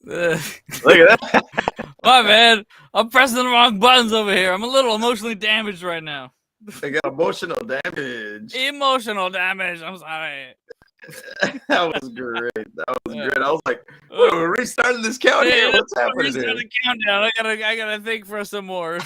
Look at that. My man, I'm pressing the wrong buttons over here. I'm a little emotionally damaged right now. They got emotional damage. Emotional damage. I'm sorry. That was great. That was Yeah. great. I was like, "Wait, we're restarting this count here. Yeah, What's happening restart here?" the countdown. I gotta think for some more.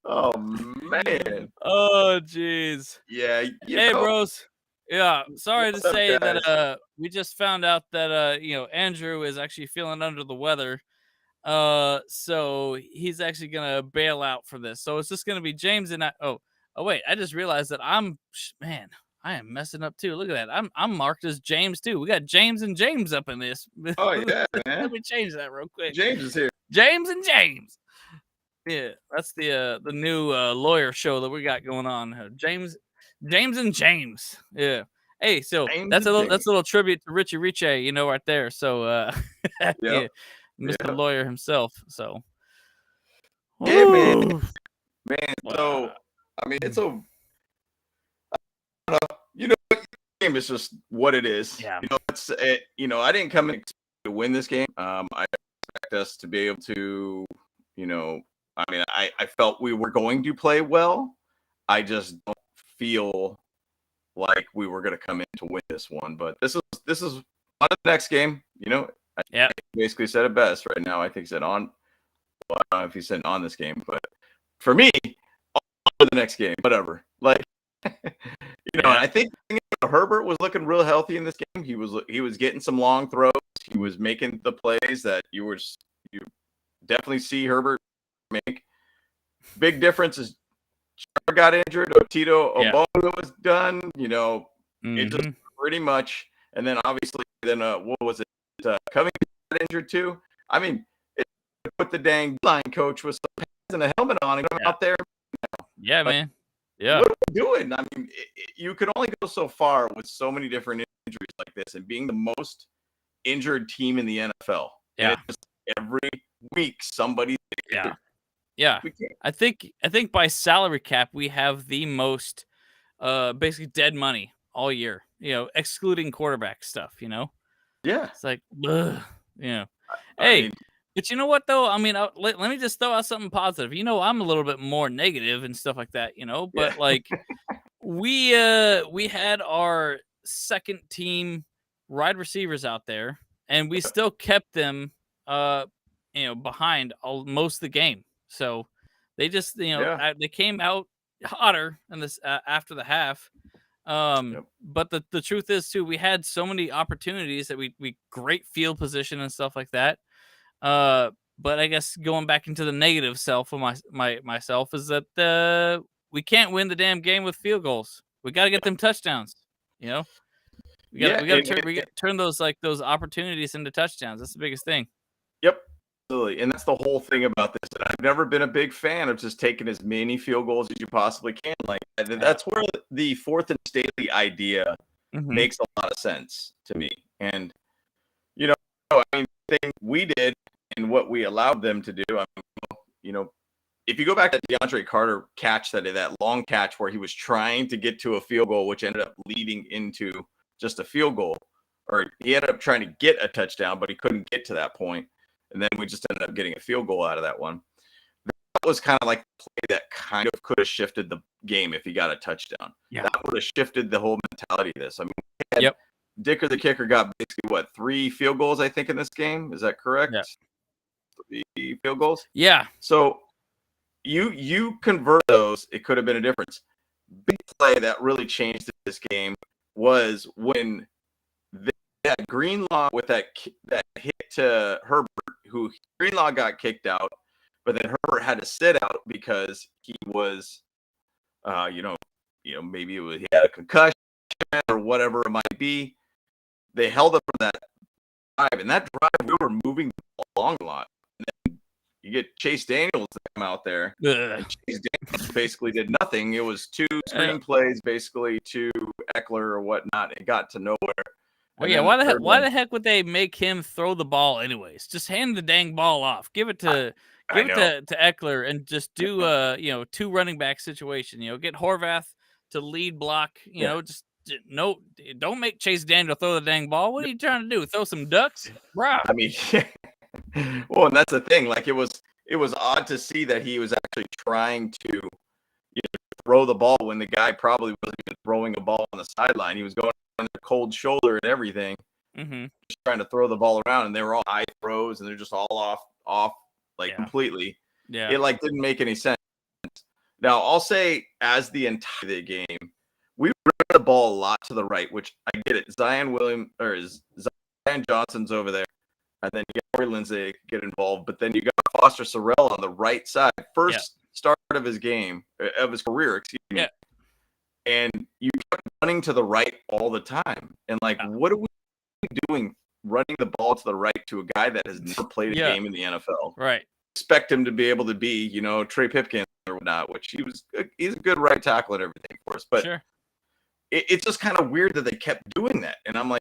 Oh man. Oh, jeez. Yeah, Hey, bros. Yeah, sorry to what's up, say guys? that we just found out that Andrew is actually feeling under the weather. So he's actually gonna bail out for this. So it's just gonna be James and I. Oh wait, I just realized that man, I am messing up too. Look at that. I'm marked as James too. We got James and James up in this. Oh yeah, man. Let me change that real quick. James is here. James and James. Yeah, that's the new lawyer show that we got going on. James and James. Yeah. Hey, so James that's and a James. little tribute to Richie Ricci, right there. So Yep. yeah, Mr. Yep. Lawyer himself. So Yeah, man. Ooh. Man. Uh, So I mean, it's a game is just what it is. Yeah. It's I didn't come in to win this game. I expect us to be able to, I mean, I felt we were going to play well. I just don't feel like we were going to come in to win this one. But this is on the next game. I basically said it best right now. I think he said on. Well, I don't know if he said on this game, but for me, on to the next game, whatever. Like, I think Herbert was looking real healthy in this game. He was getting some long throws. He was making the plays that you definitely see Herbert make. Big difference is Char got injured. Tito Obono was done. It just pretty much. And then obviously, what was it? Covington got injured too. I mean, it put the dang line coach with some pads and a helmet on and out there. Yeah, man. Yeah. What are we doing? I mean, you can only go so far with so many different injuries like this, and being the most injured team in the NFL. Yeah. And it's just every week somebody's injured. Yeah. I think by salary cap we have the most basically dead money all year. Excluding quarterback stuff. Yeah. It's like, hey. But you know what, though? I mean, let me just throw out something positive. I'm a little bit more negative and stuff like that, But, like, we had our second team wide receivers out there, and we still kept them, behind most of the game. So they just, they came out hotter in this after the half. But the truth is, too, we had so many opportunities that we great field position and stuff like that. But I guess going back into the negative self of myself is that we can't win the damn game with field goals. We got to get them touchdowns. We got to turn those opportunities into touchdowns. That's the biggest thing. Yep, absolutely, and that's the whole thing about this. And I've never been a big fan of just taking as many field goals as you possibly can. Like that's where the fourth and Staley idea makes a lot of sense to me. And I mean, the thing we did and what we allowed them to do. I mean, if you go back to DeAndre Carter catch, that long catch where he was trying to get to a field goal, which ended up leading into just a field goal, or he ended up trying to get a touchdown, but he couldn't get to that point. And then we just ended up getting a field goal out of that one. That was kind of like the play that kind of could have shifted the game if he got a touchdown. Yeah. That would have shifted the whole mentality of this. I mean, Dicker the kicker got basically 3 field goals, I think, in this game. Is that correct? Yeah. 3 field goals? Yeah. So you convert those, it could have been a difference. Big play that really changed this game was when that Greenlaw with that hit to Herbert, who Greenlaw got kicked out, but then Herbert had to sit out because he was, maybe he had a concussion or whatever it might be. They held up for that drive, and that drive we were moving the ball along a lot. And then you get Chase Daniels to come out there. And Chase Daniels basically did nothing. It was 2 screen plays, basically to Eckler or whatnot. It got to nowhere. Well, yeah. Why the heck would they make him throw the ball anyways? Just hand the dang ball off. Give it to Eckler and just do 2 running back situation. Get Horvath to lead block. Just no, don't make Chase Daniel throw the dang ball. What are you trying to do? Throw some ducks, bro? I mean, well, and that's the thing. Like it was odd to see that he was actually trying to throw the ball when the guy probably wasn't even throwing a ball on the sideline. He was going on the cold shoulder and everything, just trying to throw the ball around, and they were all high throws, and they're just all off completely. Yeah, it didn't make any sense. Now I'll say, as the entire game, we ran the ball a lot to the right, which I get it. Zion Johnson's over there, and then you got Corey Lindsay get involved, but then you got Foster Sorrell on the right side. First start of his game, of his career, excuse me. Yeah. And you kept running to the right all the time. And what are we doing running the ball to the right to a guy that has never played a game in the NFL? Right. Expect him to be able to be, Trey Pipkin or whatnot, which he's a good right tackle and everything for us. But it's just kind of weird that they kept doing that. And I'm like,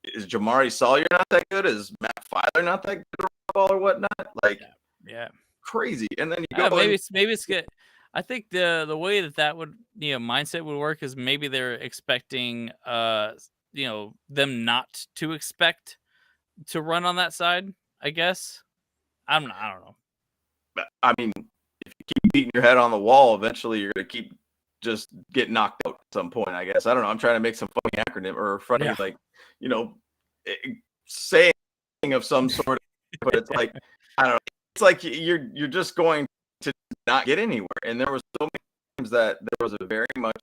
is Jamari Sawyer not that good? Is Matt Filer not that good at the ball or whatnot? Crazy. And then you go maybe it's good. I think the way that would mindset would work is maybe they're expecting them not to expect to run on that side. I guess I don't know. I mean, if you keep beating your head on the wall, eventually you're gonna keep just get knocked out at some point. I guess I don't know. I'm trying to make some funny acronym or funny saying of some sort, but it's like I don't know. It's like you're just going to not get anywhere. And there was so many times that there was a very much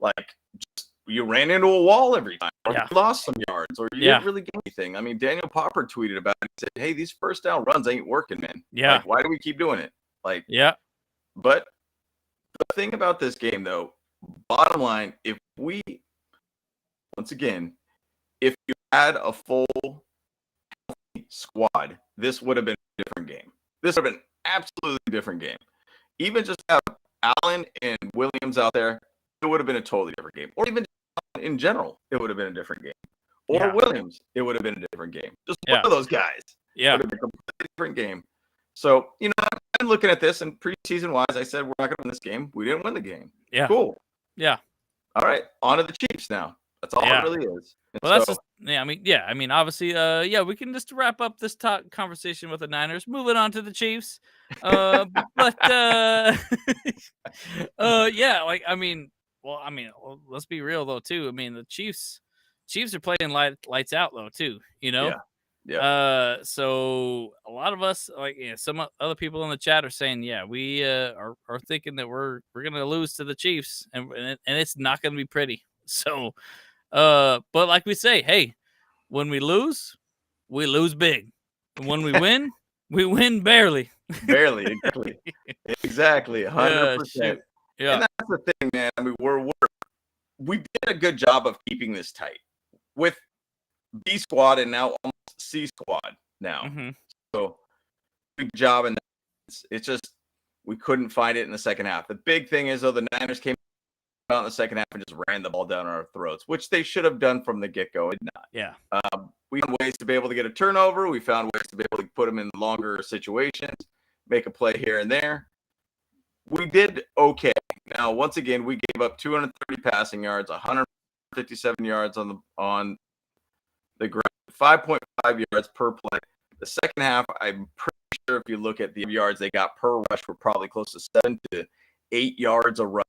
just you ran into a wall every time, or you lost some yards, or you didn't really get anything. I mean, Daniel Popper tweeted about it. He said, "Hey, these first down runs ain't working, man. Yeah. Why do we keep doing it? But the thing about this game, though, bottom line, if you had a full squad, this would have been a different game. This would have been an absolutely different game. Even just have Allen and Williams out there, it would have been a totally different game. Or even in general, it would have been a different game. Or Williams, it would have been a different game. Just one of those guys. Yeah. It would have been a completely different game. So, I'm looking at this, and preseason-wise, I said we're not going to win this game. We didn't win the game. Yeah. Cool. Yeah. All right. On to the Chiefs now. That's all it really is. And well, that's just I mean, obviously, we can just wrap up this conversation with the Niners. Moving on to the Chiefs. Let's be real though too. I mean, the Chiefs are playing lights out though too. Yeah. So a lot of us, some other people in the chat are saying, we are thinking that we're gonna lose to the Chiefs, and it's not gonna be pretty. So. But like we say, hey, when we lose big. And when we win, we win barely. Barely, exactly, 100%. Yeah. And that's the thing, man. I mean, we did a good job of keeping this tight with B squad and now almost C squad now. Mm-hmm. So good job, and it's just we couldn't find it in the second half. The big thing is though, the Niners came out in the second half and just ran the ball down our throats, which they should have done from the get-go. It did not. Yeah. We found ways to be able to get a turnover. We found ways to be able to put them in longer situations, make a play here and there. We did okay. Now, once again, we gave up 230 passing yards, 157 yards on the ground, 5.5 yards per play. The second half, I'm pretty sure if you look at the yards they got per rush, we're probably close to 7 to 8 yards a rush.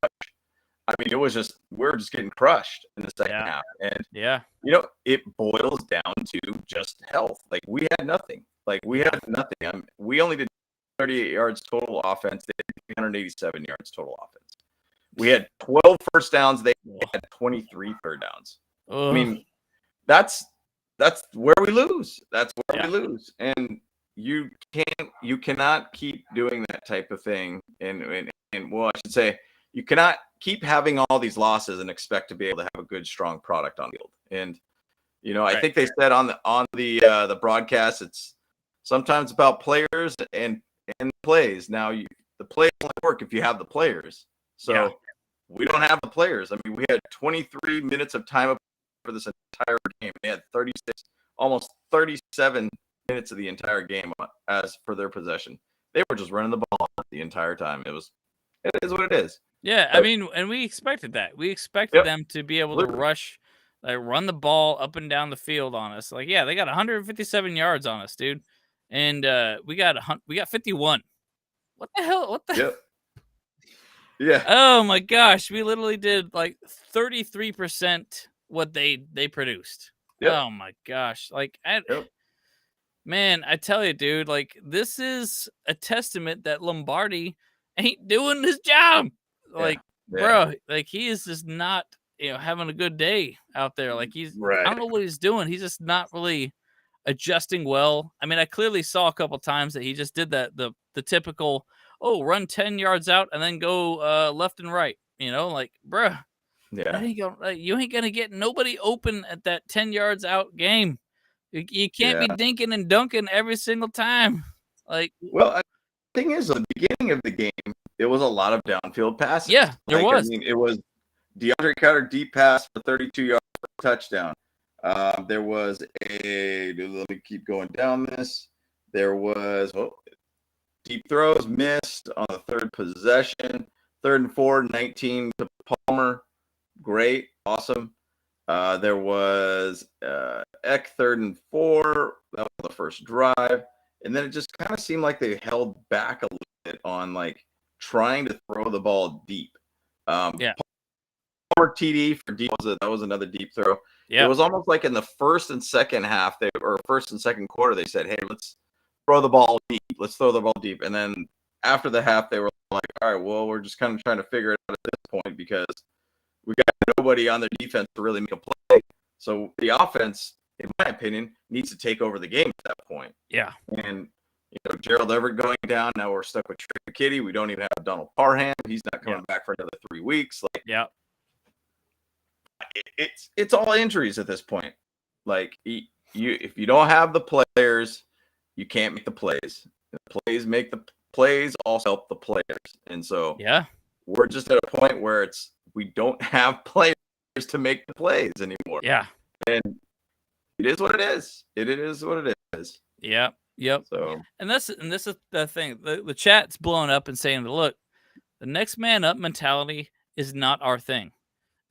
I mean, it was just we're just getting crushed in the second half, and it boils down to just health. Like we had nothing. We only did 38 yards total offense. They had 387 yards total offense. We had 12 first downs. They had 23 third downs. I mean, that's where we lose. That's where we lose, and you cannot keep doing that type of thing. And well, I should say. You cannot keep having all these losses and expect to be able to have a good, strong product on the field. And I think they said on the broadcast, it's sometimes about players and plays. Now, the plays only work if you have the players. So we don't have the players. I mean, we had 23 minutes of time up for this entire game. They had 36, almost 37 minutes of the entire game as for their possession. They were just running the ball the entire time. It is what it is. Yeah, I mean, and we expected that. We expected them to be able to rush, like run the ball up and down the field on us. Like, yeah, they got 157 yards on us, dude, and we got 51. What the hell? What the? Yep. Yeah. Oh my gosh, we literally did like 33% what they produced. Yep. Oh my gosh, like, Yep. man, I tell you, dude, like this is a testament that Lombardi ain't doing his job. Like, bro, like he is just not, having a good day out there. Like I don't know what he's doing. He's just not really adjusting well. I mean, I clearly saw a couple times that he just did that the typical, run 10 yards out and then go left and right. Like, bruh, that ain't gonna, you ain't gonna get nobody open at that 10 yards out game. You can't be dinking and dunking every single time. Like, well, the thing is, at the beginning of the game, it was a lot of downfield passes. Yeah, there was. I mean, it was DeAndre Carter deep pass for 32 yards for a touchdown. There was let me keep going down this. There was deep throws missed on the third possession. 3rd and 4, 19 to Palmer. Great, awesome. There was Eck 3rd and 4. That was the first drive. And then it just kind of seemed like they held back a little bit on like trying to throw the ball deep. Palmer TD for deep that was another deep throw. Yeah. It was almost like in the first and second half, first and second quarter, they said, "Hey, let's throw the ball deep. Let's throw the ball deep." And then after the half, they were like, "All right, well, we're just kind of trying to figure it out at this point because we got nobody on their defense to really make a play." So the offense, in my opinion, needs to take over the game at that point. Yeah. And Gerald Everett going down. Now we're stuck with Trey McKitty. We don't even have Donald Parham. He's not coming back for another 3 weeks. Like, it's all injuries at this point. Like, if you don't have the players, you can't make the plays. The plays make the plays, also help the players. And so we're just at a point where we don't have players to make the plays anymore. Yeah. And it is what it is. It is what it is. Yeah. Yep. So, and this is the thing. The chat's blowing up and saying, "Look, the next man up mentality is not our thing."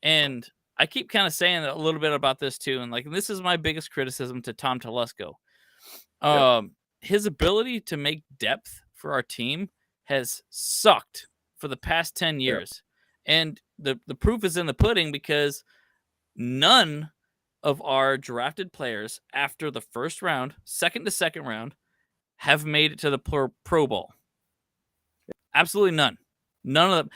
And I keep kind of saying a little bit about this too. And like, this is my biggest criticism to Tom Telesco. His ability to make depth for our team has sucked for the past 10 years. And the proof is in the pudding because none of our drafted players after the first round, second to second round, have made it to the Pro Bowl. Absolutely none. None of them.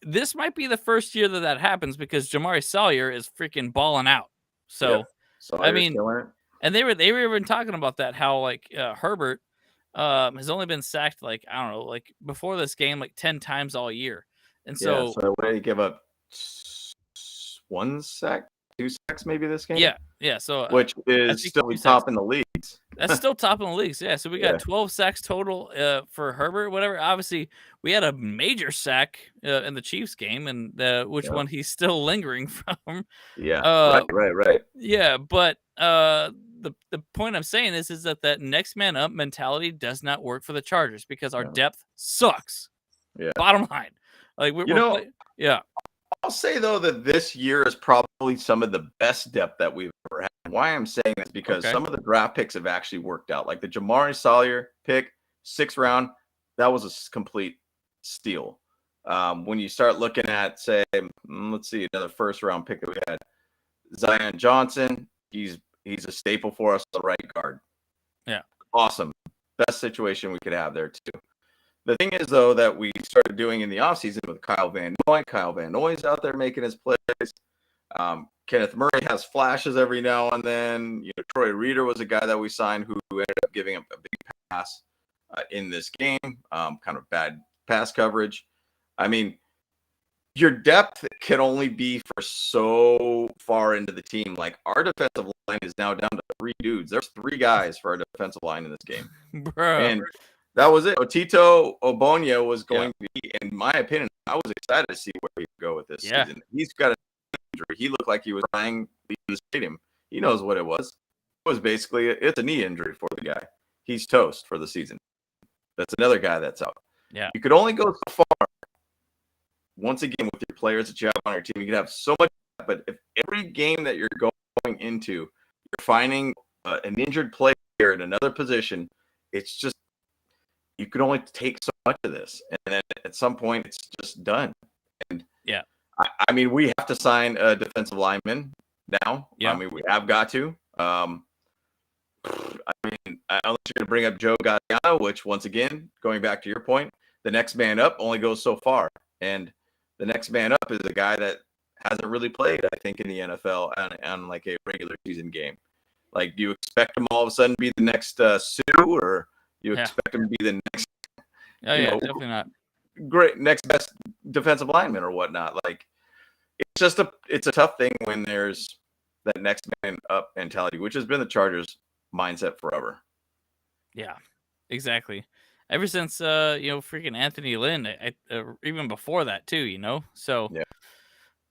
This might be the first year that happens because Jamari Salyer is freaking balling out. So, I mean, and they were even talking about that, how like Herbert has only been sacked like, I don't know, like before this game, like 10 times all year. And so what did he give up? 1 sack? 2 sacks maybe this game? Yeah. So which is still top in the leagues. That's still top in the leagues. Yeah. So we got 12 sacks total for Herbert, whatever. Obviously, we had a major sack in the Chiefs game, and which one he's still lingering from. Yeah. Right. Yeah, but the point I'm saying is that next man up mentality does not work for the Chargers because our depth sucks. Yeah. Bottom line, like I'll say though that this year is probably some of the best depth that we've ever had. Why I'm saying this because some of the draft picks have actually worked out. Like the Jamari Salyer pick, 6th round, that was a complete steal. When you start looking at, say, let's see, another 1st round pick that we had, Zion Johnson, he's a staple for us, the right guard. Yeah, awesome, best situation we could have there too. The thing is, though, that we started doing in the offseason with Kyle Van Noy. Kyle Van Noy's out there making his plays. Kenneth Murray has flashes every now and then. Troy Reeder was a guy that we signed who ended up giving up a big pass in this game. Kind of bad pass coverage. I mean, your depth can only be for so far into the team. Like, our defensive line is now down to 3 dudes. There's 3 guys for our defensive line in this game. Bro. And that was it. Otito Ogbonnia was going to be, in my opinion, I was excited to see where he would go with this season. He's got an injury. He looked like he was crying leaving the stadium. He knows what it was. It was basically, it's a knee injury for the guy. He's toast for the season. That's another guy that's out. Yeah. You could only go so far once again, with your players that you have on your team, you can have so much. But if every game that you're going into, you're finding an injured player in another position, it's just you can only take so much of this, and then at some point, it's just done. And yeah, I mean, we have to sign a defensive lineman now. yeah. I mean, we have got to. I mean, unless you're going to bring up Joe Galliano, which, once again, going back to your point, the next man up only goes so far. And the next man up is a guy that hasn't really played, I think, in the NFL on like a regular season game. Like, do you expect him all of a sudden to be the next Sue, or you expect him to be the next, definitely not. Great next best defensive lineman or whatnot? Like, it's a tough thing when there's that next man up mentality, which has been the Chargers' mindset forever. Yeah, exactly. Ever since freaking Anthony Lynn, even before that too, So Yeah.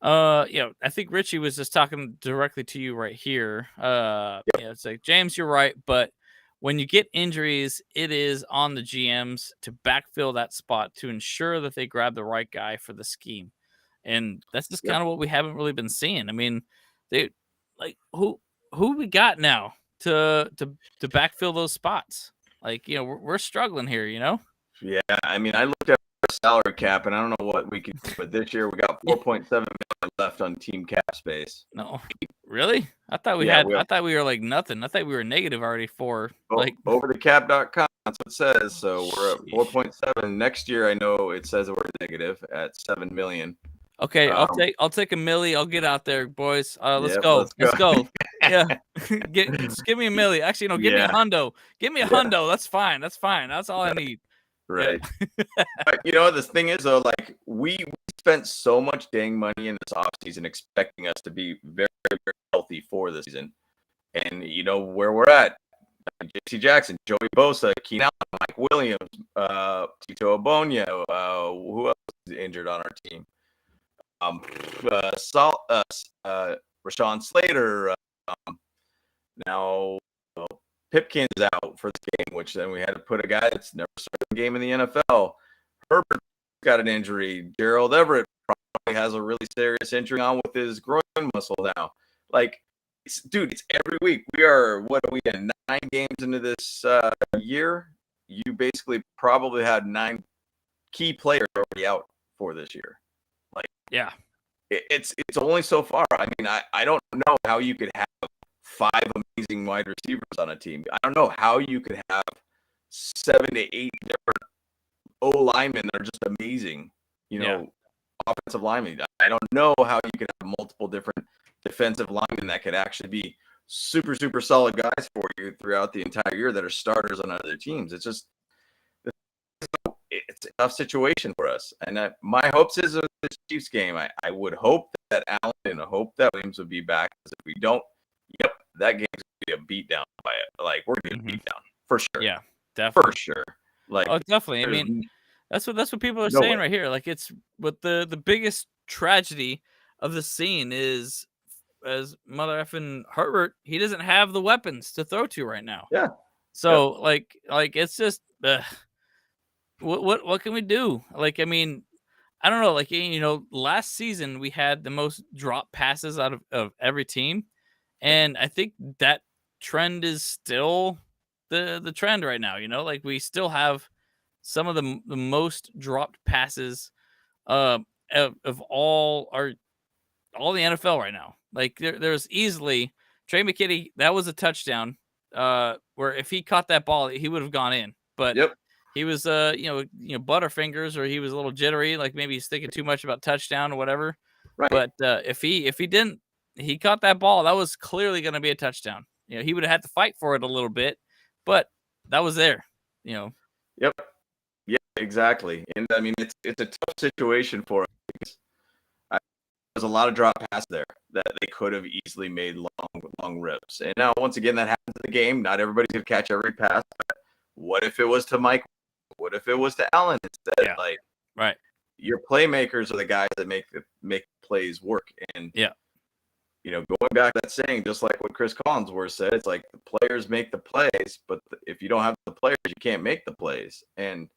I think Richie was just talking directly to you right here. It's like, James, you're right, but when you get injuries, it is on the GMs to backfill that spot to ensure that they grab the right guy for the scheme. And that's just kind of what we haven't really been seeing. I mean, who we got now to backfill those spots? Like, we're struggling here, Yeah, I mean, I looked at our salary cap, and I don't know what we could do, but this year we got 4.7 million left on team cap space. No, really? I thought we I thought we were like nothing. I thought we were negative already for like overthecap.com. That's what it says. So we're at 4.7. Next year, I know it says we're negative at 7 million. Okay, I'll take a milli. I'll get out there, boys. Let's go. Let's go. Yeah, just give me a milli. Actually, no, give me a hundo. Give me a hundo. That's fine. That's fine. That's all I need. Right. But this thing is, though, like we spent so much dang money in this offseason expecting us to be very, very healthy for the season. And where we're at. J.C. Jackson, Joey Bosa, Keenan Allen, Mike Williams, Tito Obonya, who else is injured on our team? Rashawn Slater. Now Pipkin's out for the game, which then we had to put a guy that's never started a game in the NFL. Herbert got an injury. Gerald Everett probably has a really serious injury on with his groin muscle now. Like, dude, it's every week. We are, what are we in, 9 games into this year? You basically probably had 9 key players already out for this year. Like, yeah, it's only so far. I mean, I don't know how you could have 5 amazing wide receivers on a team. I don't know how you could have 7 to 8 different O linemen that are just amazing, offensive linemen. I don't know how you could have multiple different defensive linemen that could actually be super, super solid guys for you throughout the entire year that are starters on other teams. It's just, it's a tough situation for us. And my hopes is with this Chiefs game, I would hope that Allen and hope that Williams would be back. Because if we don't, that game's going to be a beatdown by it. Like, we're going to beat down for sure. Yeah, definitely. For sure. Like, definitely. I mean, that's what people are saying right here. Like, it's what the biggest tragedy of the scene is, as mother effing Herbert, he doesn't have the weapons to throw to right now. Yeah. So like it's just what can we do? Like, I mean, I don't know. Like, last season we had the most drop passes out of every team, and I think that trend is still the trend right now. Like, we still have some of the most dropped passes of all the NFL right now. Like, there's easily Trey McKitty, that was a touchdown. Where if he caught that ball, he would have gone in. But he was butterfingers, or he was a little jittery, like maybe he's thinking too much about touchdown or whatever. Right. But if he didn't, he caught that ball, that was clearly going to be a touchdown. He would have had to fight for it a little bit, but that was there. Yep. Yeah, exactly. And I mean, it's a tough situation for us. There's a lot of drop passes there that they could have easily made long rips. And now, once again, that happens in the game. Not everybody's going to catch every pass. But what if it was to Mike? What if it was to Allen instead? Yeah. Like, right. Your playmakers are the guys that make plays work. And going back to that saying, just like what Chris Collinsworth said, it's like the players make the plays, but if you don't have the players, you can't make the plays. And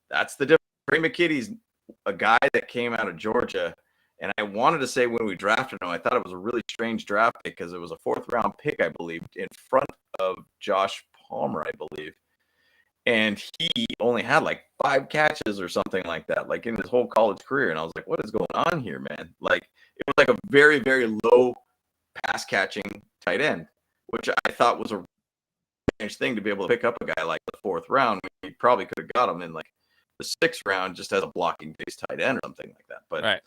that's the difference. Trey McKitty's a guy that came out of Georgia. And I wanted to say when we drafted him, I thought it was a really strange draft pick because it was a 4th-round pick, I believe, in front of Josh Palmer, I believe. And he only had like 5 catches or something like that, like in his whole college career. And I was like, what is going on here, man? Like, it was like a very, very low pass catching tight end, which I thought was a strange thing to be able to pick up a guy like the 4th round. He probably could have got him in like the 6th round just as a blocking based tight end or something like that. But right.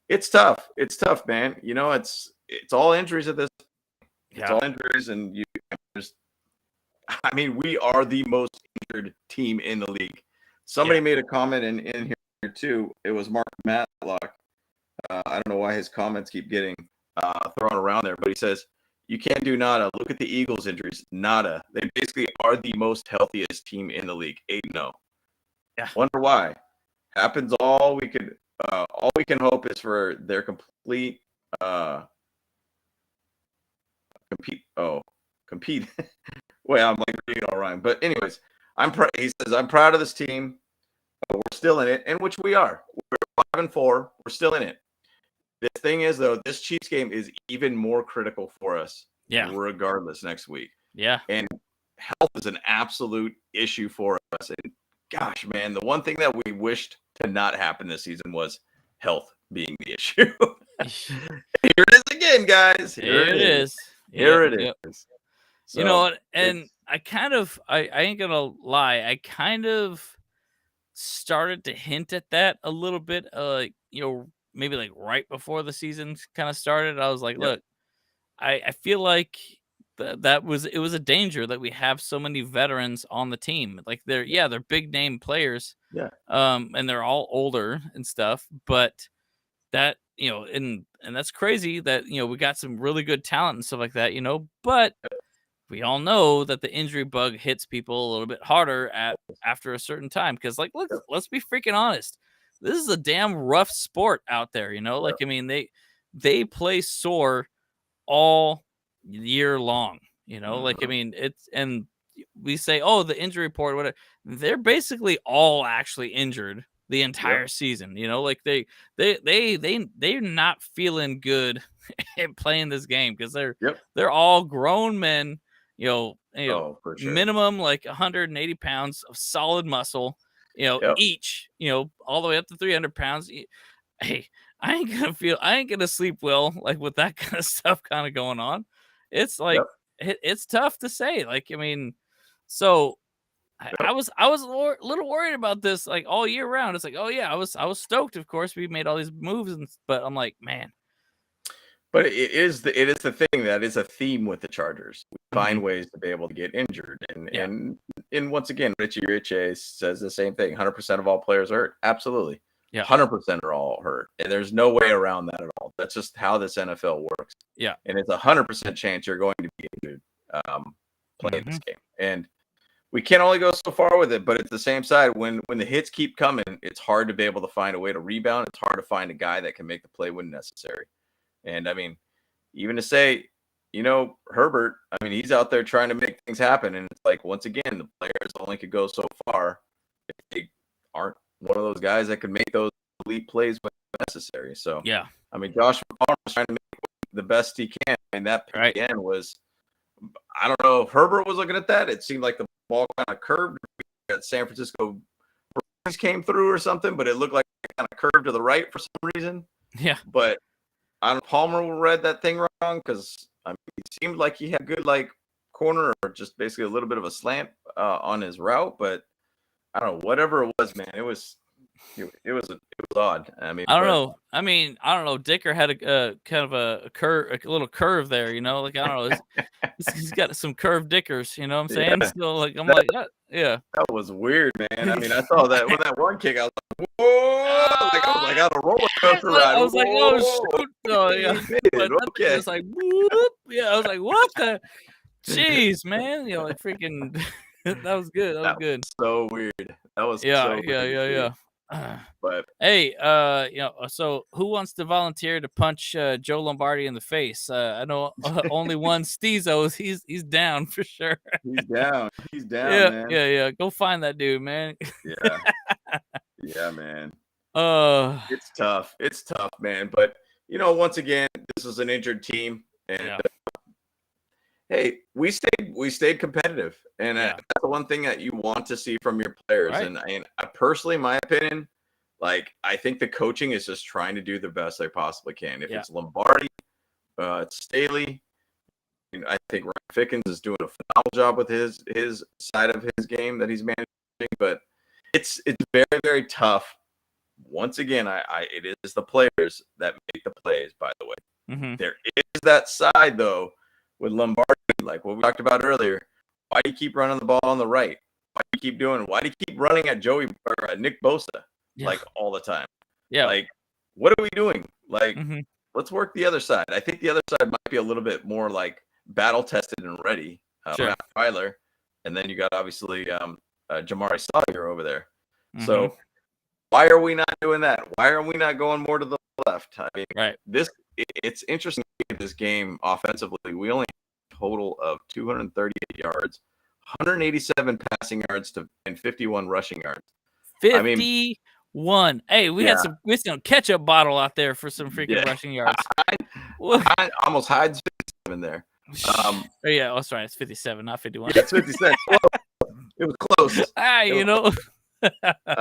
It's tough. It's tough, man. You know, it's all injuries at this. It's all injuries, and I mean, we are the most injured team in the league. Somebody made a comment in here too. It was Mark Matlock. I don't know why his comments keep getting thrown around there, but he says you can't do nada. Look at the Eagles' injuries. Nada. They basically are the most healthiest team in the league. 8-0. Yeah. Wonder why. Happens all we can hope is for their complete compete. Well, I'm like reading all right. But anyways, he says, I'm proud of this team. We're still in it, and which we are. We're 5-4. We're still in it. The thing is, though, this Chiefs game is even more critical for us. Yeah. Regardless next week. Yeah. And health is an absolute issue for us. And gosh, man, the one thing that we wished to not happen this season was health being the issue. Here it is again, guys. Here it is. Here it is. So, you know what? And I ain't gonna lie, I kind of started to hint at that a little bit, maybe like right before the season kind of started. I was like, look, I feel like it was a danger that we have so many veterans on the team. Like they're big name players. Yeah. And they're all older and stuff, but that, and that's crazy that, we got some really good talent and stuff like that, but we all know that the injury bug hits people a little bit harder after a certain time. Cause like, let's be freaking honest. This is a damn rough sport out there, like, I mean, they play sore all year long, like, I mean, and we say, oh, the injury report, whatever. They're basically all actually injured the entire season, like they're not feeling good at playing this game because they're all grown men, for sure. Minimum like 180 pounds of solid muscle, each, all the way up to 300 pounds. Hey, I ain't gonna sleep well like with that kind of stuff kind of going on. It's like it's tough to say. Like, I mean, so I was a little worried about this like all year round. It's like, oh yeah, I was stoked. Of course, we made all these moves, but I'm like, man. But it is the thing that is a theme with the Chargers. We find ways to be able to get injured, and once again, Richie says the same thing. 100% of all players are hurt. Absolutely. Yeah. 100% are all hurt. And there's no way around that at all. That's just how this NFL works. Yeah. And it's 100% chance you're going to be injured playing this game. And we can only go so far with it. But at the same side, when the hits keep coming, it's hard to be able to find a way to rebound. It's hard to find a guy that can make the play when necessary. And, I mean, even to say, Herbert, I mean, he's out there trying to make things happen. And it's like, once again, the players only could go so far if they aren't one of those guys that could make those elite plays when necessary. So, yeah, I mean, Josh Palmer was trying to make the best he can. And that again was, I don't know if Herbert was looking at that. It seemed like the ball kind of curved. San Francisco came through or something, but it looked like it kind of curved to the right for some reason. Yeah. But I don't know, Palmer read that thing wrong because I mean, it seemed like he had good like corner or just basically a little bit of a slant on his route, but I don't know, whatever it was, man, it was odd. I mean, I don't know. I mean, I don't know. Dicker had a kind of a curve, a little curve there, like, I don't know. He's got some curved dickers, you know what I'm saying? Yeah. So like, I'm like, yeah. That was weird, man. I mean, I saw that when that one kick, I was like, whoa! Like, I was like on a roller coaster ride. I was like, oh shoot! Oh yeah. Okay. It's like, whoop. Yeah. I was like, what the? Jeez, man. Like freaking. That was good. That was good. So weird. That was yeah. But hey, so who wants to volunteer to punch Joe Lombardi in the face? I know only one Steezo. He's down for sure. He's down, yeah, man. Yeah. Go find that dude, man. Yeah, man. It's tough. It's tough, man. But once again, this is an injured team, and hey, we stayed competitive, and that's the one thing that you want to see from your players. Right. And I personally, in my opinion, like I think the coaching is just trying to do the best they possibly can. If it's Lombardi, it's Staley. I think Ryan Fickens is doing a phenomenal job with his side of his game that he's managing, but it's very, very tough. Once again, it is the players that make the plays, by the way. Mm-hmm. There is that side, though, with Lombardi, like what we talked about earlier. Why do you keep running the ball on the right? Why do you keep doing it? Why do you keep running at Nick Bosa like all the time? Yeah. Like, what are we doing? Like, let's work the other side. I think the other side might be a little bit more like battle tested and ready. Matt Filer, and then you got obviously Jamari Sawyer over there. So why are we not doing that? Why are we not going more to the left? I mean, it's interesting to this game offensively. We only have a total of 238 yards, 187 passing yards and 51 rushing yards. 51. Hey, we had some ketchup bottle out there for some freaking rushing yards. I almost hide 57 there. That's right. It's 57, not 51. Yeah, it's 57. It was close.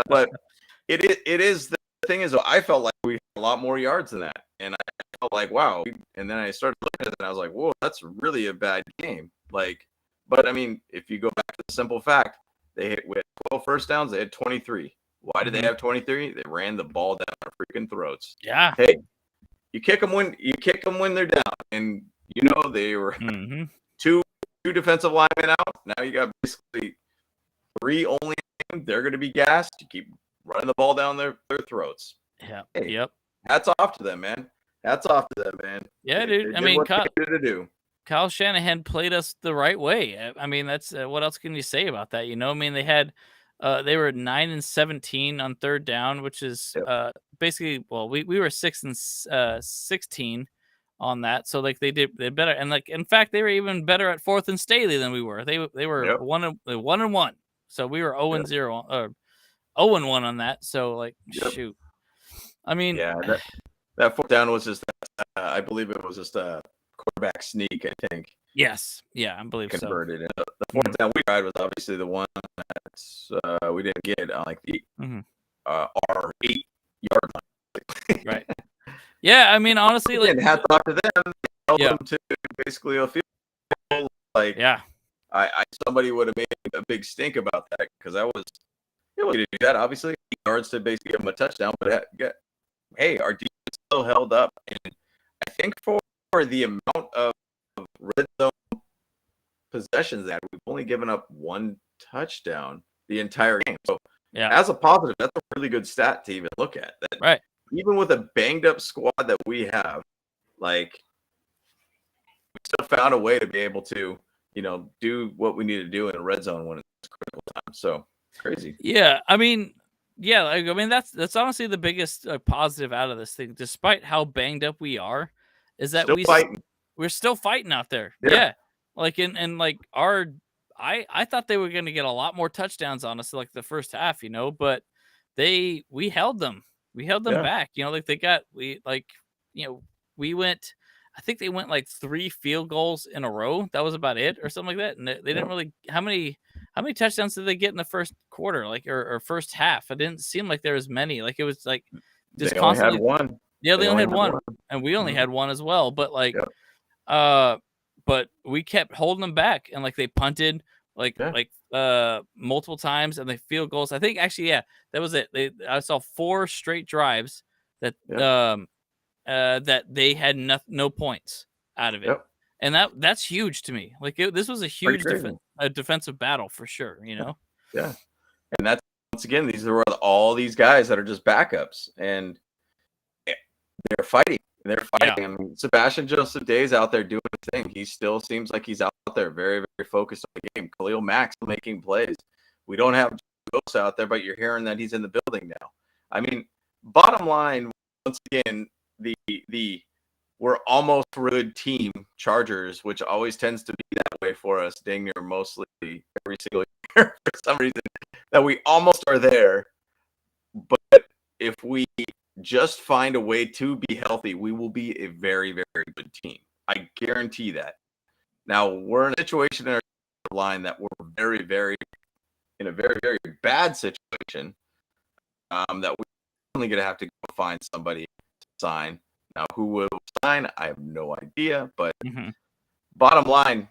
But it is the thing is, I felt like we had a lot more yards than that, and I felt like, wow. And then I started looking at it, and I was like, whoa, that's really a bad game. Like, but I mean, if you go back to the simple fact, they hit with 12 first downs, they had 23. Why did they have 23? They ran the ball down our freaking throats. Yeah. Hey, you kick them when they're down, and they were two defensive linemen out. Now you got basically 3 only. They're going to be gassed. You keep running the ball down their throats. Yeah. Hey, hats off to them, man. Hats off to them, man. Yeah, dude. I mean, Kyle Shanahan played us the right way. I mean, that's what else can you say about that? I mean, they were 9-17 on third down, which is basically, well, we were 6-16 on that. So like they better, and like in fact they were even better at 4th and Staley than we were. They were 1-1. So we were 0-0 or 0-1 on that. So like shoot. I mean, that 4th down was just I believe it was just a quarterback sneak, I think. Yes. Yeah, I believe converted. So. The 4th down we tried was obviously the one that we didn't get on like the our 8-yard line. Right. Yeah, I mean, honestly, like hats off to them. They held them to basically a field goal. Like, somebody would have made a big stink about that because that was to do that. Obviously, 8 yards to basically give them a touchdown, but hey, our defense still held up, and I think for the amount of red zone possessions that we've only given up 1 touchdown the entire game. So, as a positive, that's a really good stat to even look at. That even with a banged up squad that we have, like we still found a way to be able to, do what we need to do in a red zone when it's critical time. So it's crazy. Yeah, I mean, that's honestly the biggest positive out of this thing. Despite how banged up we are, is that we're still fighting out there. Yeah. Like like I thought they were going to get a lot more touchdowns on us like the first half, but we held them. We held them back, like we went, I think they went like 3 field goals in a row. That was about it or something like that. And they didn't really, how many touchdowns did they get in the first quarter? Like, or first half? It didn't seem like there was many. Like it was like just they constantly. Only had one. Yeah, they only had one. And we only had one as well. But like, but we kept holding them back, and like they punted multiple times, and they field goals. I think actually, that was it. I saw 4 straight drives that that they had no points out of it, and that's huge to me. Like this was a huge defensive battle for sure. Yeah, and that's once again these are all these guys that are just backups, and they're fighting. I mean, Sebastian Joseph Day is out there doing his thing. He still seems like he's out there very, very focused on the game. Khalil Mack's making plays. We don't have Bosa out there, but you're hearing that he's in the building now. I mean, bottom line, once again, the we're almost a good team, Chargers, which always tends to be that way for us, dang near mostly every single year for some reason, that we almost are there. But if we just find a way to be healthy, we will be a very, very good team. I guarantee that. Now, we're in a situation in our line that we're in a very, very bad situation, that we're only going to have to go find somebody to sign. Now, who will sign? I have no idea. But bottom line,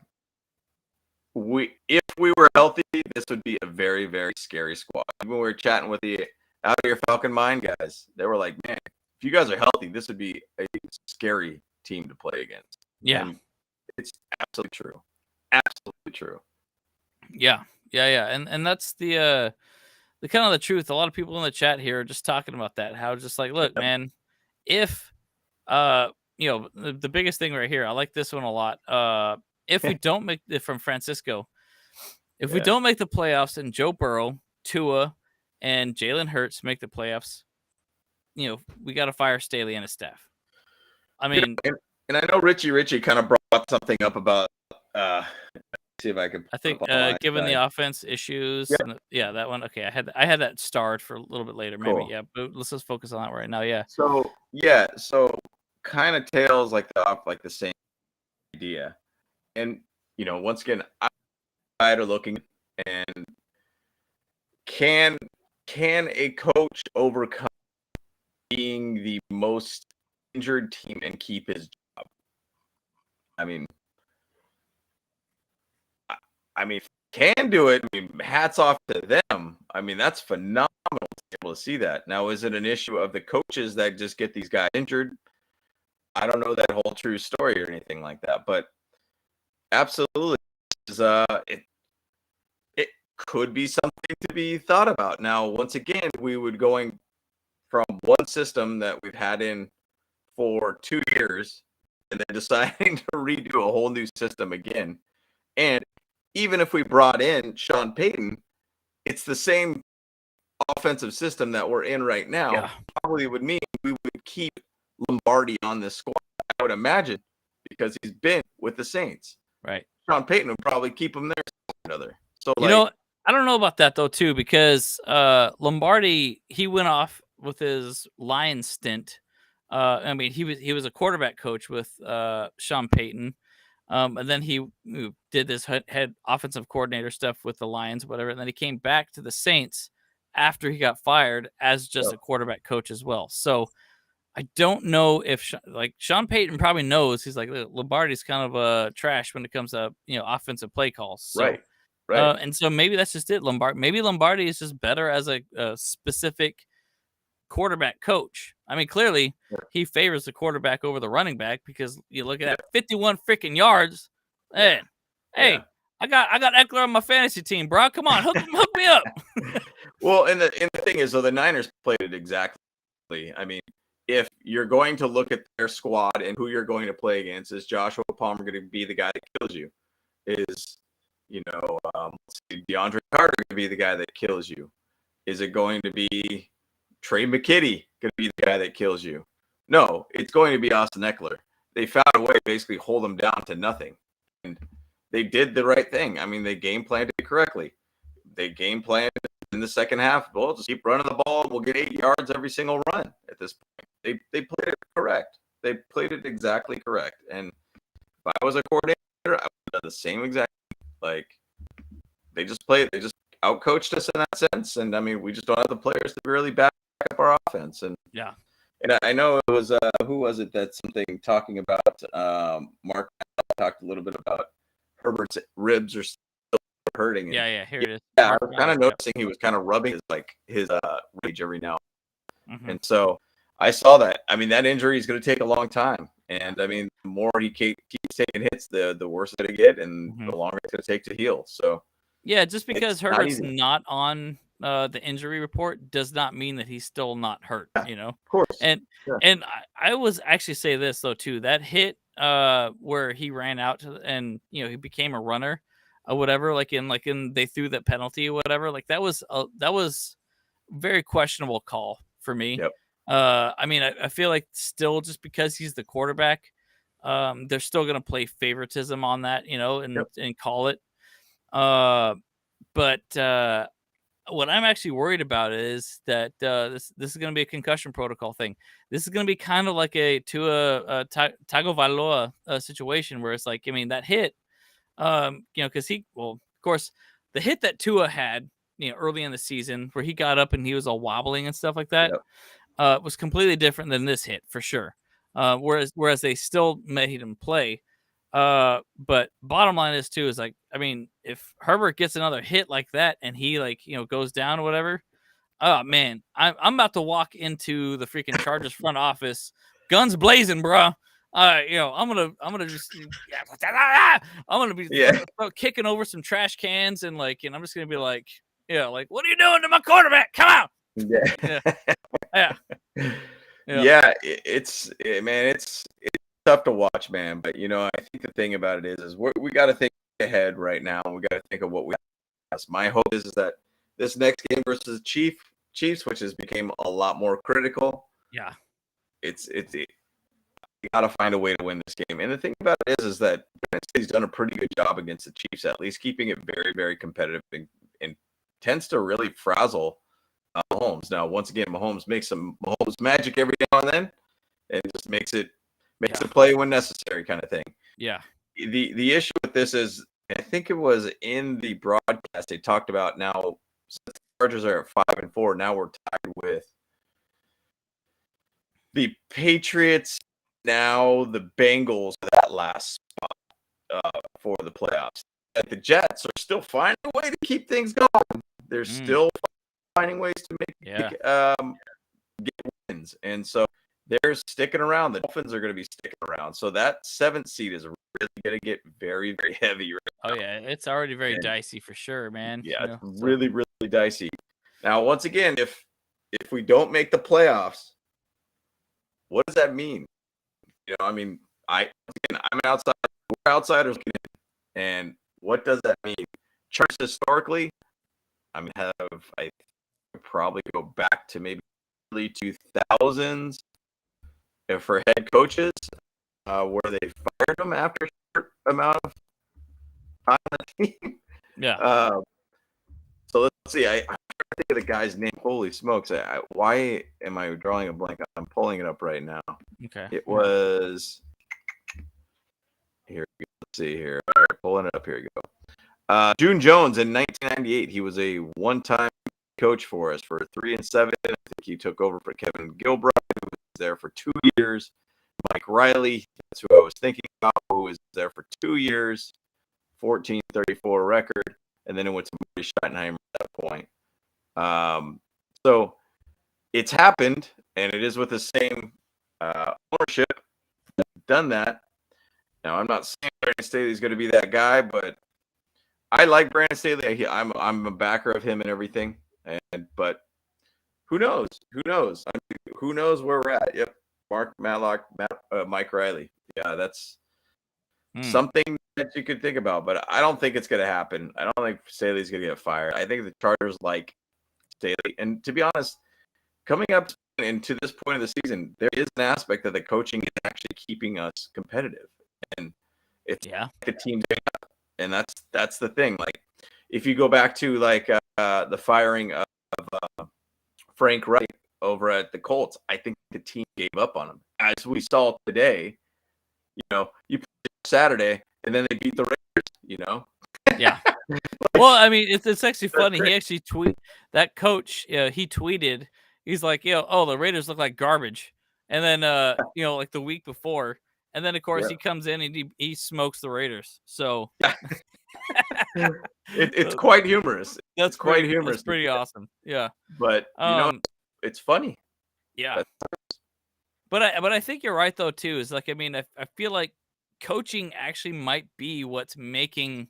if we were healthy, this would be a very, very scary squad. Even when we were chatting with the Out of Your Falcon Mind guys, they were like, man, if you guys are healthy, this would be a scary team to play against. Yeah. And it's absolutely true. Absolutely true. Yeah. And that's the kind of the truth. A lot of people in the chat here are just talking about that. How just like, look, man, if the biggest thing right here, I like this one a lot. If we don't make it from Francisco, if we don't make the playoffs and Joe Burrow, Tua, and Jalen Hurts make the playoffs, we got to fire Staley and his staff. I mean, and I know Richie kind of brought something up about. See if I can. I think given the offense issues, that one. Okay, I had that starred for a little bit later, maybe. Cool. But let's just focus on that right now. Yeah. So kind of tails like the same idea, and once again, I are looking, and can a coach overcome being the most injured team and keep his job? I mean, can do it. I mean, hats off to them. I mean, that's phenomenal to be able to see that. Now, is it an issue of the coaches that just get these guys injured? I don't know that whole true story or anything like that, but absolutely, it could be something to be thought about. Now, once again, we would going from one system that we've had in for 2 years and then deciding to redo a whole new system again. And even if we brought in Sean Payton, it's the same offensive system that we're in right now. Yeah. Probably would mean we would keep Lombardi on this squad, I would imagine, because he's been with the Saints. Right. Sean Payton would probably keep him there. Another. So I don't know about that though too, because Lombardi, he went off with his Lions stint. I mean, he was a quarterback coach with Sean Payton. And then he did this head offensive coordinator stuff with the Lions, whatever. And then he came back to the Saints after he got fired as just a quarterback coach as well. So I don't know if Sean Payton probably knows. He's like, Lombardi's kind of a trash when it comes to offensive play calls. So, right. And so maybe that's just it. Maybe Lombardi is just better as a specific quarterback coach. I mean, clearly he favors the quarterback over the running back, because you look at that 51 freaking yards. Hey, I got Eckler on my fantasy team, bro. Come on, hook me up. Well, and the thing is, though, the Niners played it exactly. I mean, if you're going to look at their squad and who you're going to play against, is Joshua Palmer going to be the guy that kills you? Is DeAndre Carter going to be the guy that kills you? Is it going to be Trey McKitty going to be the guy that kills you? No, it's going to be Austin Eckler. They found a way to basically hold them down to nothing. And they did the right thing. I mean, they game planned it correctly. They game planned in the second half. Well, just keep running the ball. We'll get 8 yards every single run at this point. They played it correct. They played it exactly correct. And if I was a coordinator, I would have done the same exact thing. Like, they just outcoached us in that sense. And I mean, we just don't have the players to really back up our offense. And and I know it was who was it that something talking about Mark talked a little bit about Herbert's ribs are still hurting. And here it is. Yeah, I was kind of noticing he was kind of rubbing his rage every now and then. And so I saw that. I mean, that injury is going to take a long time. And I mean, the more he keeps taking hits, the worse it's going to get, and the longer it's going to take to heal. So yeah, just because Herbert's not on the injury report does not mean that he's still not hurt. Of course. And I was actually say this though too. That hit where he ran out and he became a runner, or whatever. Like in they threw that penalty or whatever. Like that was very questionable call for me. Yep. I mean, I feel like still just because he's the quarterback, they're still going to play favoritism on that, and call it. But What I'm actually worried about is that this is going to be a concussion protocol thing. This is going to be kind of like a Tua Tagovailoa situation where it's like, I mean, that hit, because of course, the hit that Tua had, early in the season where he got up and he was all wobbling and stuff like that, was completely different than this hit for sure. Whereas they still made him play. But bottom line is too is like, I mean, if Herbert gets another hit like that and he goes down or whatever, oh man, I'm about to walk into the freaking Chargers front office, guns blazing, bro. I'm gonna just I'm gonna be kicking over some trash cans and I'm just gonna be like, like, what are you doing to my quarterback? Come on. Yeah. It's tough to watch, man. But I think the thing about it is we got to think ahead right now. We got to think of what we have. My hope is that this next game versus Chiefs, which has become a lot more critical. Yeah, you got to find a way to win this game. And the thing about it is that he's done a pretty good job against the Chiefs, at least keeping it very, very competitive and tends to really frazzle Mahomes. Now, once again, Mahomes makes some Mahomes magic every now and then, and just makes it play when necessary, kind of thing. Yeah. The issue with this is, I think it was in the broadcast they talked about now. Since the Chargers are at 5-4, now we're tied with the Patriots. Now the Bengals are that last spot for the playoffs. And the Jets are still finding a way to keep things going. They're still finding ways to make get wins, and so they're sticking around. The Dolphins are going to be sticking around. So that 7th seed is really going to get very, very heavy. Right now. It's already very dicey for sure, man. Yeah, it's really, really dicey. Now, once again, if we don't make the playoffs, what does that mean? I mean, I'm an outsider. We're outsiders looking in, and what does that mean? Chargers historically, I probably go back to maybe early 2000s for head coaches, where they fired them after a short amount of time on the team. Yeah. So let's see. I think of the guy's name. Holy smokes! Why am I drawing a blank? I'm pulling it up right now. Okay. It was here. Let's see here. All right, pulling it up. Here you go. June Jones in 1998. He was a one-time coach for us for 3 and 7. I think he took over for Kevin Gilbride, who was there for 2 years. Mike Riley, that's who I was thinking about, who was there for 2 years, 14-34 record, and then it went to Marty Schottenheimer at that point. So it's happened, and it is with the same ownership that's done that. Now, I'm not saying Brandon Staley's going to be that guy, but I like Brandon Staley. I'm a backer of him and everything. But who knows? Who knows? Who knows where we're at? Yep. Mark Matlock, Mike Riley. Yeah, that's something that you could think about. But I don't think it's going to happen. I don't think Staley's going to get fired. I think the Chargers like Staley. And to be honest, coming up into this point of the season, there is an aspect that the coaching is actually keeping us competitive. And it's the team's getting up. And that's the thing. Like, if you go back to the firing of Frank Reich over at the Colts, I think the team gave up on him. As we saw today, you play Saturday and then they beat the Raiders. Yeah. Well, I mean, it's actually funny. He actually that coach. He tweeted. He's like, the Raiders look like garbage. And then, like the week before. And then, of course, he comes in and he smokes the Raiders. So it's quite humorous. That's quite humorous. That's pretty awesome. Yeah. But, it's funny. Yeah. But I think you're right, though, too. Is like, I mean, I feel like coaching actually might be what's making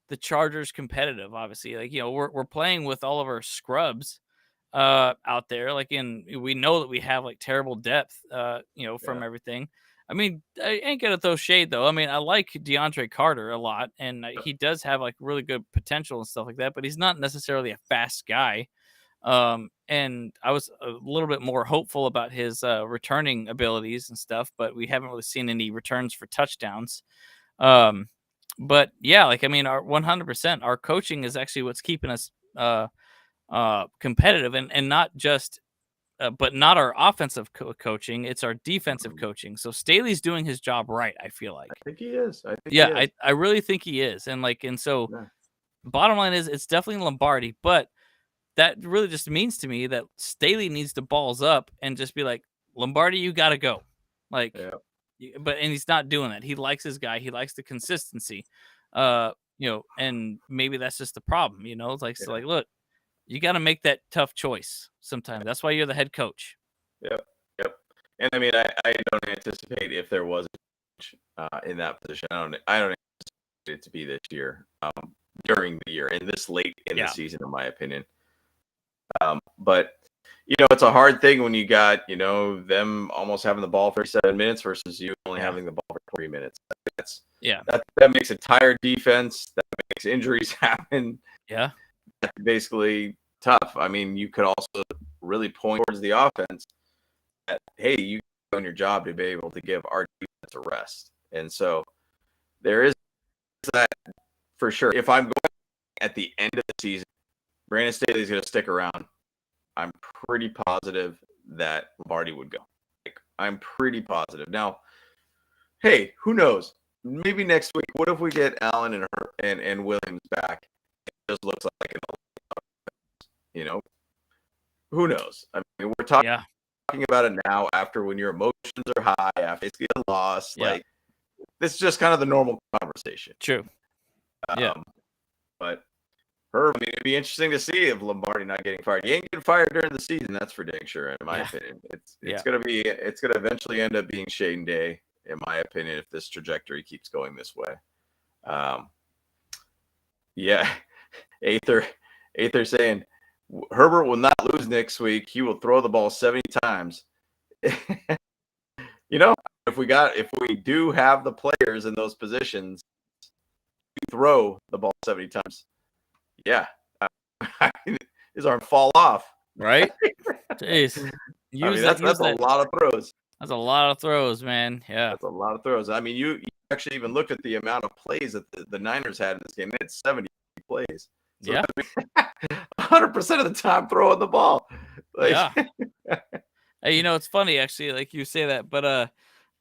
the Chargers competitive, obviously. Like, we're playing with all of our scrubs out there. We know that we have terrible depth, from everything. I mean, I ain't gonna throw shade though. I mean, I like DeAndre Carter a lot, and he does have really good potential and stuff like that. But he's not necessarily a fast guy. And I was a little bit more hopeful about his returning abilities and stuff, but we haven't really seen any returns for touchdowns. But yeah, our 100%, our coaching is actually what's keeping us competitive and not just. But not our offensive coaching; it's our defensive coaching. So Staley's doing his job right. I feel like. I think he is. He is. I really think he is. And so, bottom line is, it's definitely Lombardi. But that really just means to me that Staley needs to balls up and just be like, Lombardi, you got to go. Like, and he's not doing that. He likes his guy. He likes the consistency. And maybe that's just the problem. It's like, so like, look. You got to make that tough choice sometimes. That's why you're the head coach. Yep. And I mean, I don't anticipate if there was in that position. I don't anticipate it to be this year, during the year, and this late in the season, in my opinion. But it's a hard thing when you got them almost having the ball 37 minutes versus you only having the ball for 3 minutes. That makes a tired defense. That makes injuries happen. Yeah. Basically tough. I mean, you could also really point towards the offense that, hey, you on your job to be able to give our defense a rest. And so there is that for sure. If I'm going at the end of the season, Brandon Staley's going to stick around. I'm pretty positive that Lombardi would go. I'm pretty positive. Now, hey, who knows? Maybe next week. What if we get Allen and Williams back? It just looks like who knows? I mean, we're talking about it now after when your emotions are high, after it's getting lost. Like, this is just kind of the normal conversation. True. But it'd be interesting to see if Lombardi not getting fired. He ain't getting fired during the season, that's for dang sure, in my opinion. It's gonna eventually end up being Shane Day, in my opinion, if this trajectory keeps going this way. Aether saying Herbert will not lose next week. He will throw the ball 70 times. If we do have the players in those positions to throw the ball 70 times, his arm fall off. Right? Jeez. That's a lot of throws. That's a lot of throws, man. Yeah. That's a lot of throws. I mean, you actually even looked at the amount of plays that the Niners had in this game. They had 70 plays. So 100% of the time throwing the ball. Hey, it's funny actually, like you say that, but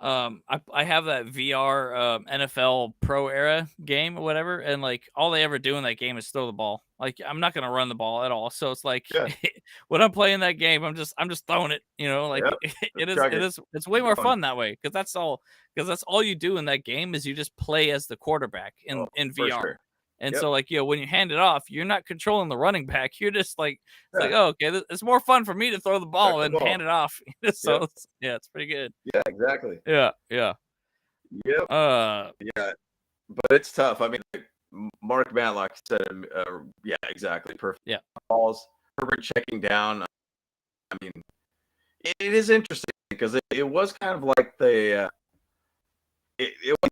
I have that VR NFL Pro Era game or whatever, and like all they ever do in that game is throw the ball. Like, I'm not gonna run the ball at all. So it's like when I'm playing that game, I'm just throwing it. It's way more fun that way because that's all you do in that game is you just play as the quarterback in VR. Sure. And so, like, when you hand it off, you're not controlling the running back. You're just like, like, oh, okay, it's more fun for me to throw the ball and hand it off. So, it's pretty good. Yeah, exactly. Yeah. Yep. But it's tough. I mean, Mark Matlock said, exactly. Perfect. Yeah. Balls. Herbert checking down. I mean, it is interesting because it was kind of like it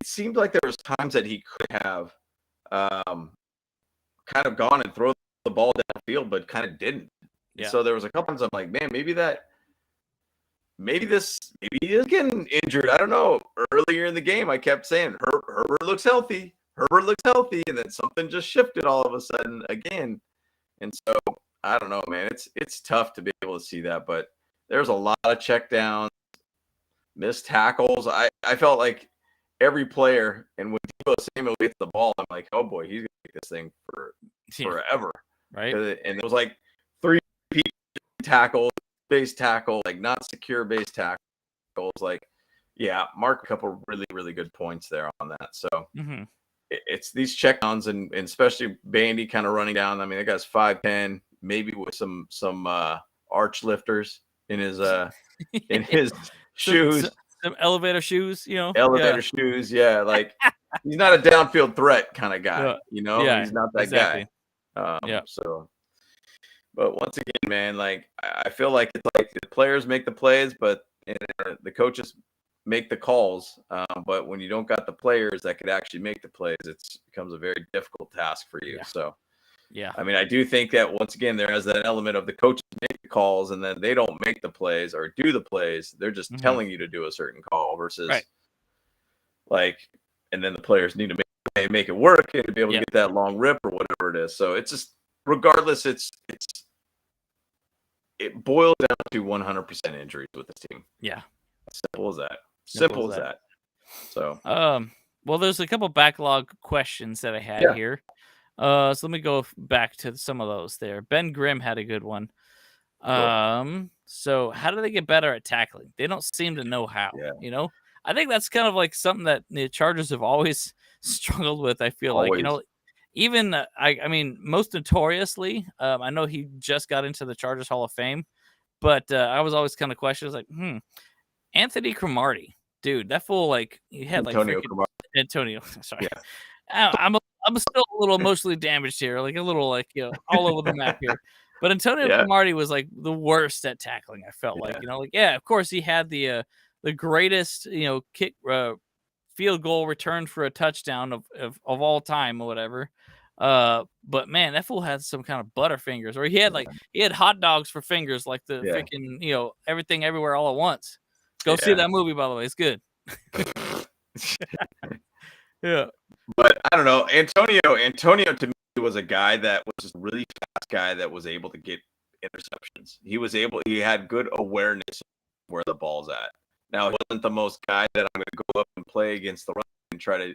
seemed like there was times that he could have kind of gone and throw the ball downfield, but kind of didn't. Yeah. So there was a couple times I'm like, man, maybe he is getting injured. I don't know. Earlier in the game, I kept saying Herbert looks healthy. And then something just shifted all of a sudden again. And so I don't know, man. It's tough to be able to see that, but there's a lot of checkdowns, missed tackles. I felt like every player, and when Deebo Samuel gets the ball, I'm like, oh boy, he's gonna take this thing forever, right? And it was like 3 tackles, base tackle, like not secure base tackles. Like, Mark a couple really, really good points there on that. So it's these checkdowns and especially Bandy kind of running down. I mean, that guy's 5'10", maybe with some arch lifters in his shoes. Some elevator shoes, shoes. Yeah. Like, he's not a downfield threat kind of guy, he's not that guy. So, but once again, man, like, I feel like it's like the players make the plays, but the coaches make the calls. But when you don't got the players that could actually make the plays, it becomes a very difficult task for you. So, I mean, I do think that once again, there is that element of the coaches make the calls and then they don't make the plays or do the plays. They're just telling you to do a certain call versus like, and then the players need to make it work and to be able to get that long rip or whatever it is. So it's just, regardless, it's it boils down to 100% injuries with this team. Yeah. Simple as that. Simple as that. So, well, there's a couple backlog questions that I had here. So let me go back to some of those there. Ben Grimm had a good one. So how do they get better at tackling? They don't seem to know how, you know? I think that's kind of like something that the Chargers have always struggled with. I feel like, you know, even I mean, most notoriously, I know he just got into the Chargers Hall of Fame, but I was always kind of questioning, like, Anthony Cromartie, dude, that fool, like, he had like Antonio. Sorry, I'm still a little emotionally damaged here, like a little, like, you know, all over the map here. But Antonio Cromartie was like the worst at tackling. I felt like, you know, like, of course he had the greatest, you know, kick field goal return for a touchdown of all time or whatever. But man, that fool had some kind of butterfingers, or he had hot dogs for fingers, like the freaking, you know, Everything Everywhere All at Once. Go see that movie, by the way. It's good. Yeah. But I don't know. Antonio to me was a guy that was just a really fast guy that was able to get interceptions. He had good awareness of where the ball's at. Now, he wasn't the most guy that I'm going to go up and play against the run and try to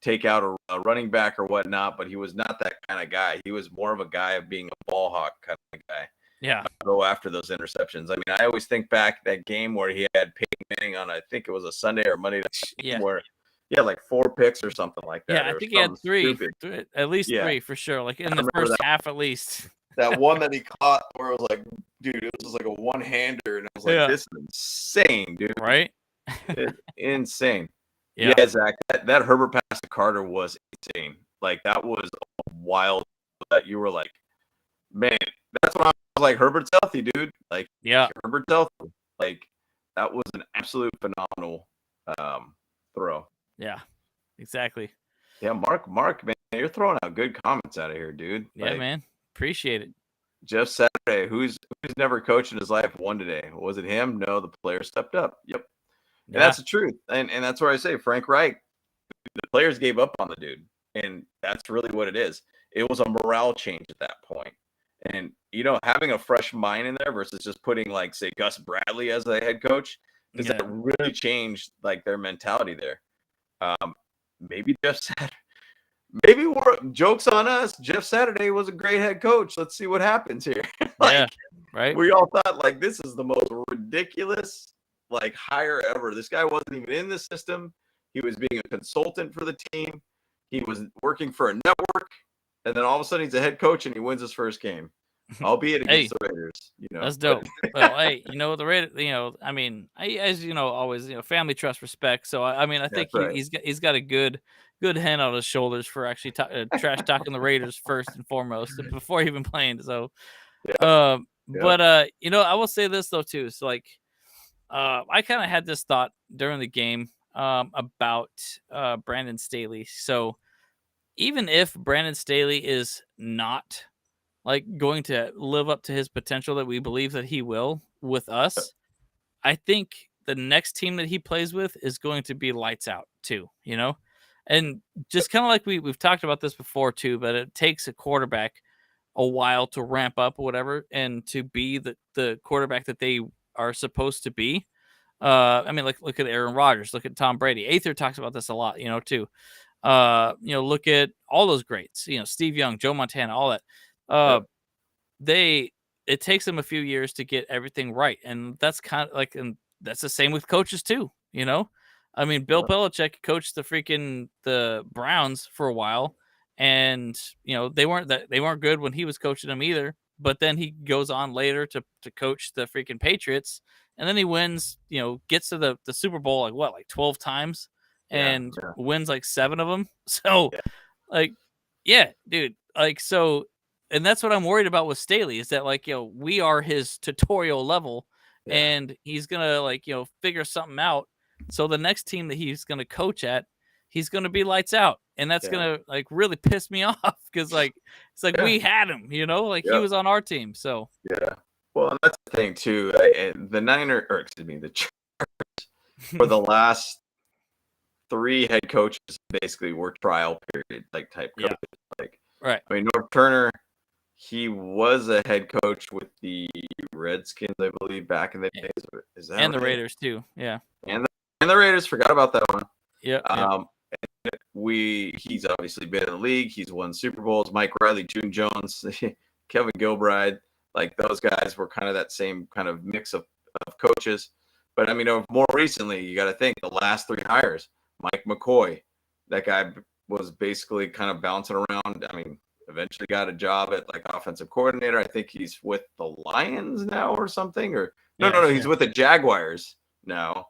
take out a running back or whatnot, but he was not that kind of guy. He was more of a guy of being a ball hawk kind of guy. Yeah. Go after those interceptions. I mean, I always think back that game where he had Peyton Manning on, I think it was a Sunday or Monday night, where like 4 picks or something like that. Yeah, I think he had three, at least 3 for sure. Like in the first half, at least. That one that he caught where it was like, dude, it was like a one-hander, and I was like, this is insane, dude. Right? It's insane. Yeah, Zach, that Herbert pass to Carter was insane. Like, that was wild. That you were like, man, that's what I was like. Herbert's healthy, dude. Like, Herbert's healthy. Like, that was an absolute phenomenal throw. Yeah, exactly. Yeah, Mark, man, you're throwing out good comments out of here, dude. Yeah, man, appreciate it. Jeff Saturday, who's never coached in his life, won today. Was it him? No, the player stepped up. Yep, and that's the truth. And that's where I say Frank Reich, the players gave up on the dude, and that's really what it is. It was a morale change at that point. And, you know, having a fresh mind in there versus just putting, like, say, Gus Bradley as the head coach, does that really change, like, their mentality there? Maybe Jeff Saturday. Maybe jokes on us. Jeff Saturday was a great head coach. Let's see what happens here. Right. We all thought, like, this is the most ridiculous, like, hire ever. This guy wasn't even in the system. He was being a consultant for the team. He was working for a network. And then all of a sudden he's a head coach and he wins his first game, albeit against the Raiders. You know, that's dope. Well, hey, you know, the Raiders, you know, I mean, as you know, always, you know, family, trust, respect. So I mean, I think he's got a good head on his shoulders for actually trash talking the Raiders first and foremost before even playing. So, but you know, I will say this though too. So like, I kind of had this thought during the game about Brandon Staley. So even if Brandon Staley is not like going to live up to his potential that we believe that he will with us, I think the next team that he plays with is going to be lights out too, you know? And just kind of like we've talked about this before too, but it takes a quarterback a while to ramp up or whatever and to be the quarterback that they are supposed to be. I mean, like, look at Aaron Rodgers, look at Tom Brady. Aether talks about this a lot, you know, too. You know, look at all those greats, you know, Steve Young, Joe Montana, all that. It takes them a few years to get everything right. And that's kind of like, and that's the same with coaches too, you know? I mean, Bill Belichick coached the Browns for a while, and you know, they weren't good when he was coaching them either. But then he goes on later to coach the freaking Patriots, and then he wins, you know, gets to the Super Bowl like 12 times and wins like 7 of them. So like, yeah, dude, like, so, and that's what I'm worried about with Staley is that, like, you know, we are his tutorial level and he's going to, like, you know, figure something out. So the next team that he's going to coach at, he's going to be lights out. And that's going to, like, really piss me off because, like, it's like we had him, you know, like he was on our team. So, well, and that's the thing, too. The Chargers for the last 3 head coaches basically were trial period, like, type coaches. Like, right. I mean, Norv Turner, he was a head coach with the Redskins, I believe, back in the days. Is that and right? the Raiders too. Yeah. And the Raiders. Forgot about that one. Yeah. He's obviously been in the league. He's won Super Bowls. Mike Riley, June Jones, Kevin Gilbride, like those guys were kind of that same kind of mix of coaches. But I mean, more recently, you got to think the last 3 hires. Mike McCoy, that guy was basically kind of bouncing around. I mean, eventually got a job at like offensive coordinator. I think he's with the Lions now or something. Or no, he's with the Jaguars now.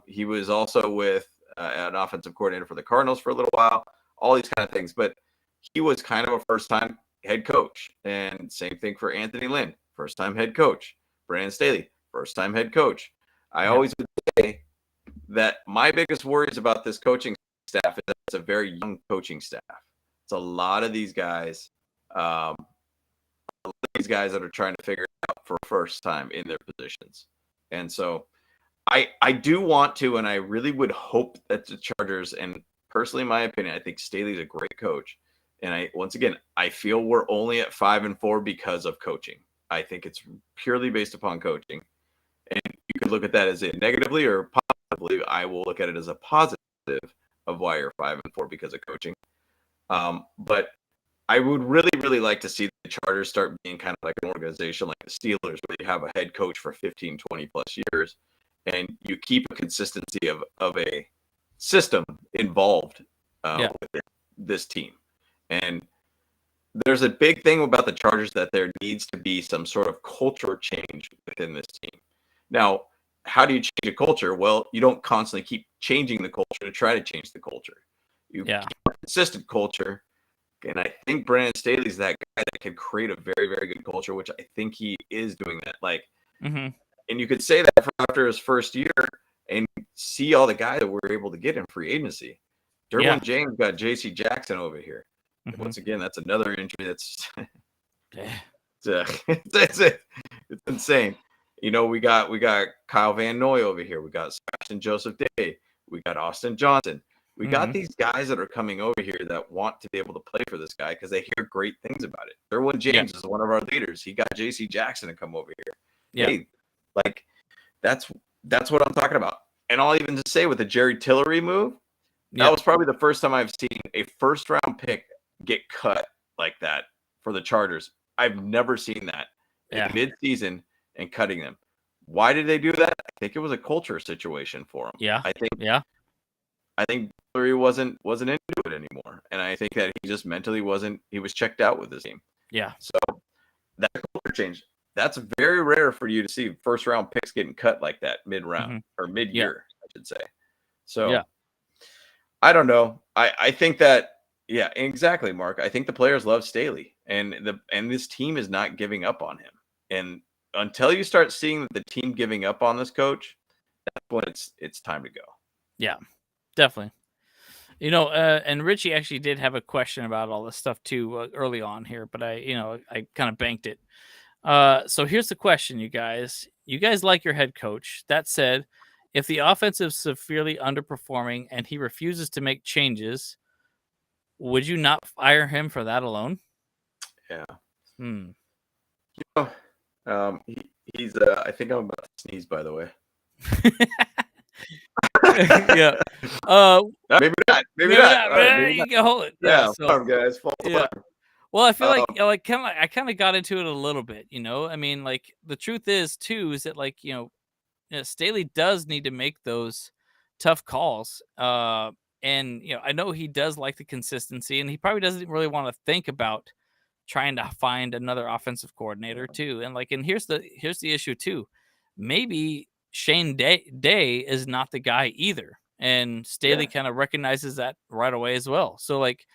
He was also with an offensive coordinator for the Cardinals for a little while. All these kind of things, but he was kind of a first-time head coach. And same thing for Anthony Lynn, first-time head coach. Brandon Staley, first-time head coach. I always would say that my biggest worries about this coaching staff is that it's a very young coaching staff. It's a lot of these guys, that are trying to figure it out for first time in their positions. And so I do want to, and I really would hope that the Chargers, and personally, in my opinion, I think Staley's a great coach. And I feel we're only at 5-4 because of coaching. I think it's purely based upon coaching. And you could look at that as a negatively or positively. I will look at it as a positive of why you're 5-4 because of coaching. But I would really, really like to see the Chargers start being kind of like an organization like the Steelers, where you have a head coach for 15, 20 plus years, and you keep a consistency of a system involved with this team. And there's a big thing about the Chargers that there needs to be some sort of culture change within this team. Now, how do you change a culture? Well, you don't constantly keep changing the culture to try to change the culture. You keep a consistent culture. And I think Brandon Staley's that guy that could create a very, very good culture, which I think he is doing that. Like, and you could say that after his first year and see all the guys that we're able to get in free agency. Derwin James got J.C. Jackson over here. Once again, that's another injury that's it's insane. You know, we got Kyle Van Noy over here. We got Sebastian Joseph Day. We got Austin Johnson. We got these guys that are coming over here that want to be able to play for this guy because they hear great things about it. Derwin James is one of our leaders. He got J.C. Jackson to come over here. Hey, like that's what I'm talking about. And I'll even just say with the Jerry Tillery move, that was probably the first time I've seen a first-round pick get cut like that for the Chargers. I've never seen that in mid-season and cutting them. Why did they do that? I think it was a culture situation for them. I think Tillery wasn't into it anymore, and I think that he just mentally wasn't. He was checked out with his team. So that culture change. That's very rare for you to see first-round picks getting cut like that mid-round or mid-year, I should say. So I don't know. I think that exactly, Mark. I think the players love Staley, and this team is not giving up on him. And until you start seeing the team giving up on this coach, that's when it's time to go. Yeah, definitely. You know, and Richie actually did have a question about all this stuff too early on here, but I kind of banked it. So here's the question, you guys. You guys like your head coach. That said, if the offense is severely underperforming and he refuses to make changes, would you not fire him for that alone? Yeah. You know, he's. I think I'm about to sneeze. By the way. Maybe not. Maybe not. You can hold it. Guys. Well, I feel like I kind of got into it a little bit. You know, I mean, like the truth is too is that like Staley does need to make those tough calls. And I know he does like the consistency, and he probably doesn't really want to think about trying to find another offensive coordinator too. And here's the issue too. Maybe Shane Day is not the guy either, and Staley kind of recognizes that right away as well. So like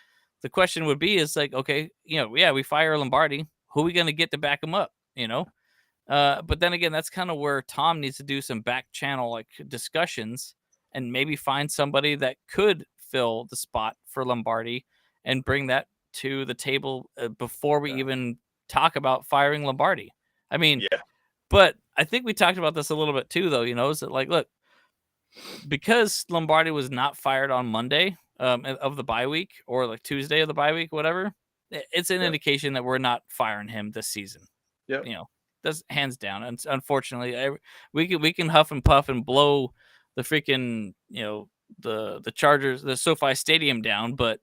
the question would be is like, okay, we fire Lombardi. Who are we going to get to back him up? But then again, that's kind of where Tom needs to do some back channel like discussions and maybe find somebody that could fill the spot for Lombardi and bring that to the table before we even talk about firing Lombardi. I mean, but I think we talked about this a little bit too, though, is that like, look, because Lombardi was not fired on Monday of the bye week or like Tuesday of the bye week, whatever, it's an indication that we're not firing him this season. That's hands down. And unfortunately, we can huff and puff and blow the freaking the Chargers, the SoFi Stadium down, but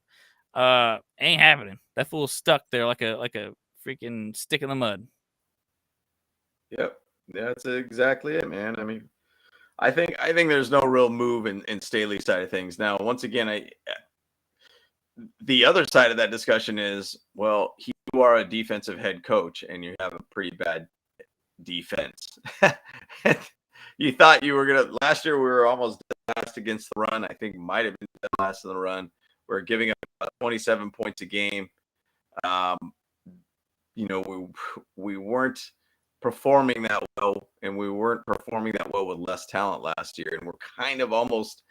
ain't happening. That fool's stuck there like a freaking stick in the mud. Yep, that's exactly it, man. I mean, I think there's no real move in Staley's side of things. Now, once again, the other side of that discussion is, well, you are a defensive head coach and you have a pretty bad defense. You thought you were gonna last year. We were almost last against the run. I think might have been last in the run. We're giving up 27 points a game. We weren't performing that well, and we weren't performing that well with less talent last year, and we're kind of almost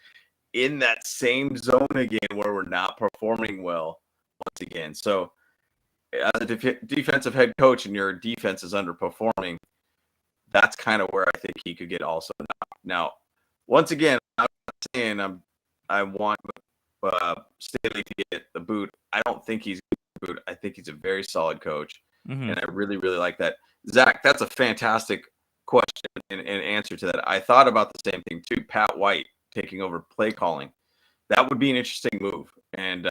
in that same zone again where we're not performing well once again. So as a defensive head coach and your defense is underperforming, that's kind of where I think he could get also knocked. Now, once again, I'm not saying I want Staley to get the boot. I don't think he's the boot. I think he's a very solid coach, and I really, really like that. Zach, that's a fantastic question and answer to that. I thought about the same thing too. Pat White taking over play calling. That would be an interesting move, and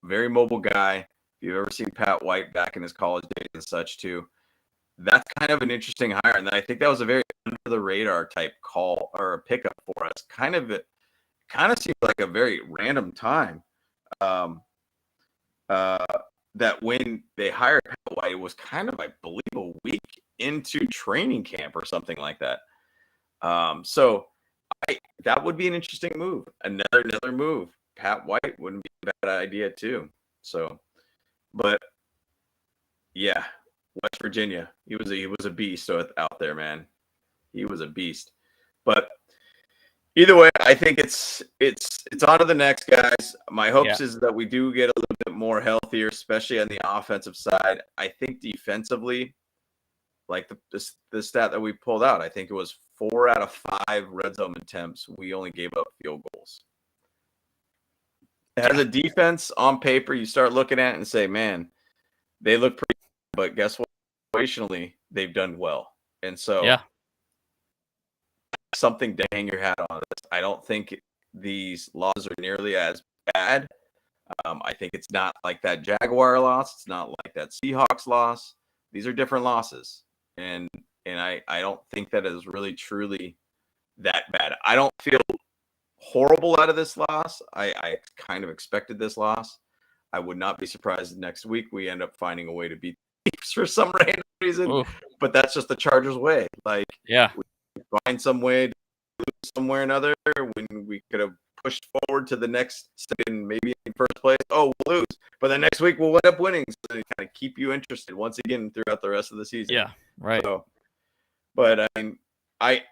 very mobile guy. If you've ever seen Pat White back in his college days and such too, that's kind of an interesting hire. And I think that was a very under the radar type call or a pickup for us. Kind of seemed like a very random time. That when they hired Pat White, it was kind of, I believe, a week into training camp or something like that. So that would be an interesting move. Another move. Pat White wouldn't be a bad idea too. So, but yeah, West Virginia, he was a beast out there, man. He was a beast. But either way, I think it's on to the next, guys. My hopes is that we do get a little bit more healthier, especially on the offensive side. I think defensively, like the stat that we pulled out, I think it was 4 out of 5 red zone attempts. We only gave up field goals. As a defense on paper, you start looking at it and say, man, they look pretty good, but guess what? Situationally, they've done well. And so something to hang your hat on. I don't think these losses are nearly as bad. I think it's not like that Jaguar loss. It's not like that Seahawks loss. These are different losses. And I don't think that is really truly that bad. I don't feel horrible out of this loss. I kind of expected this loss. I would not be surprised next week we end up finding a way to beat the Chiefs for some random reason. Oof. But that's just the Chargers' way. Like, we find some way to lose somewhere or another when we could have pushed forward to the next second, maybe in first place. Oh, we'll lose. But then next week we'll end up winning. So they kind of keep you interested once again throughout the rest of the season. Yeah, right. So, but I mean, I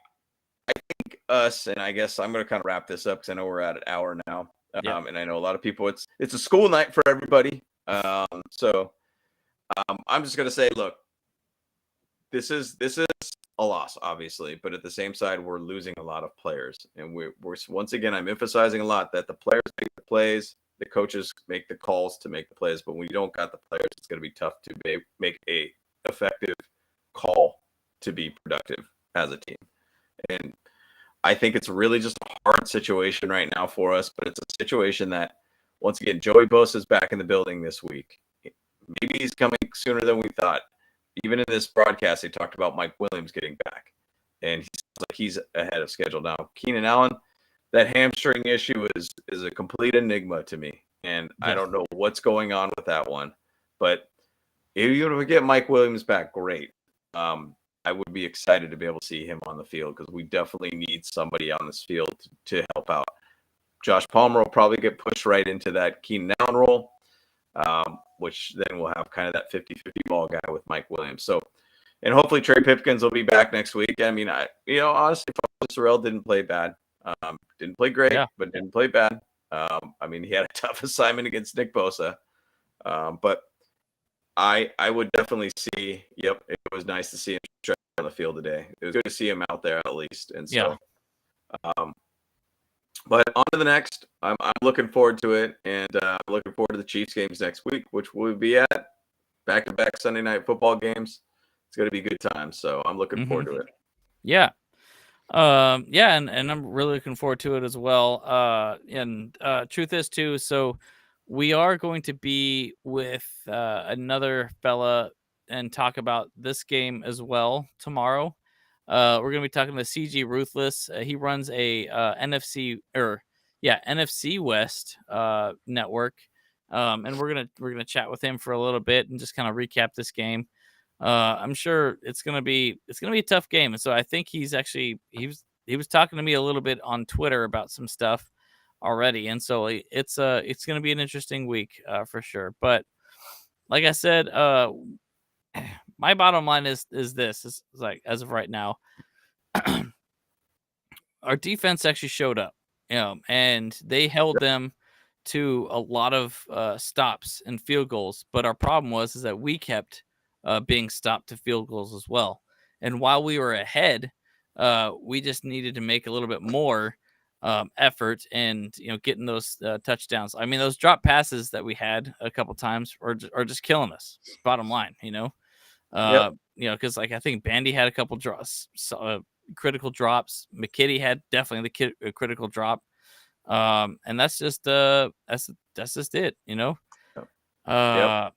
think us, and I guess I'm going to kind of wrap this up because I know we're at an hour now. And I know a lot of people, it's a school night for everybody. So I'm just going to say, look, this is a loss, obviously, but at the same side, we're losing a lot of players. And we're once again, I'm emphasizing a lot that the players make the plays, the coaches make the calls to make the plays. But when we don't got the players, it's going to be tough to make a effective call to be productive as a team. And I think it's really just a hard situation right now for us, but it's a situation that, once again, Joey Bosa is back in the building this week. Maybe he's coming sooner than we thought. Even in this broadcast, they talked about Mike Williams getting back, and he sounds like he's ahead of schedule now. Keenan Allen, that hamstring issue is a complete enigma to me, and I don't know what's going on with that one. But even if we get Mike Williams back, great. I would be excited to be able to see him on the field because we definitely need somebody on this field to help out. Josh Palmer will probably get pushed right into that Keenan Allen role, which then we'll have kind of that 50-50 ball guy with Mike Williams. So, and hopefully Trey Pipkins will be back next week. I mean, honestly, Sorrell didn't play bad. Didn't play great, but didn't play bad. I mean, he had a tough assignment against Nick Bosa. But I would definitely see, it was nice to see him on the field today. It was good to see him out there at least. And so, but on to the next. I'm looking forward to it, and I'm looking forward to the Chiefs games next week, which we'll be at back-to-back Sunday night football games. it's gonna be good times. So I'm looking forward to it. Yeah. And I'm really looking forward to it as well. And truth is too, so we are going to be with another fella and talk about this game as well tomorrow. We're gonna be talking to CG Ruthless. He runs a NFC West network. And we're gonna chat with him for a little bit and just kind of recap this game. I'm sure it's gonna be a tough game, and so I think he was talking to me a little bit on Twitter about some stuff already, and so it's gonna be an interesting week for sure. But like I said, my bottom line is this is like as of right now, our defense actually showed up, and they held them to a lot of stops and field goals. But our problem is that we kept being stopped to field goals as well. And while we were ahead, we just needed to make a little bit more effort and getting those touchdowns. I mean, those drop passes that we had a couple times are just killing us. Bottom line, because like I think Bandy had a couple drops, critical drops. McKitty had definitely the critical drop. And that's just that's just it, But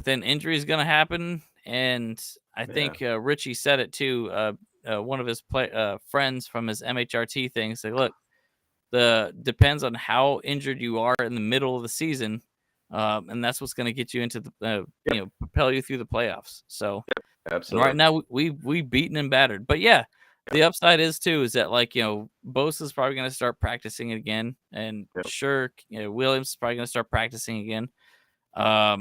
then injury is gonna happen, and I think Richie said it too. One of his friends from his MHRT thing said, "Look, depends on how injured you are in the middle of the season, and that's what's gonna get you into the propel you through the playoffs." So, absolutely. Right now we beaten and battered, but yeah. The upside is that Bosa's probably going to start practicing again, and sure, Williams is probably going to start practicing again. I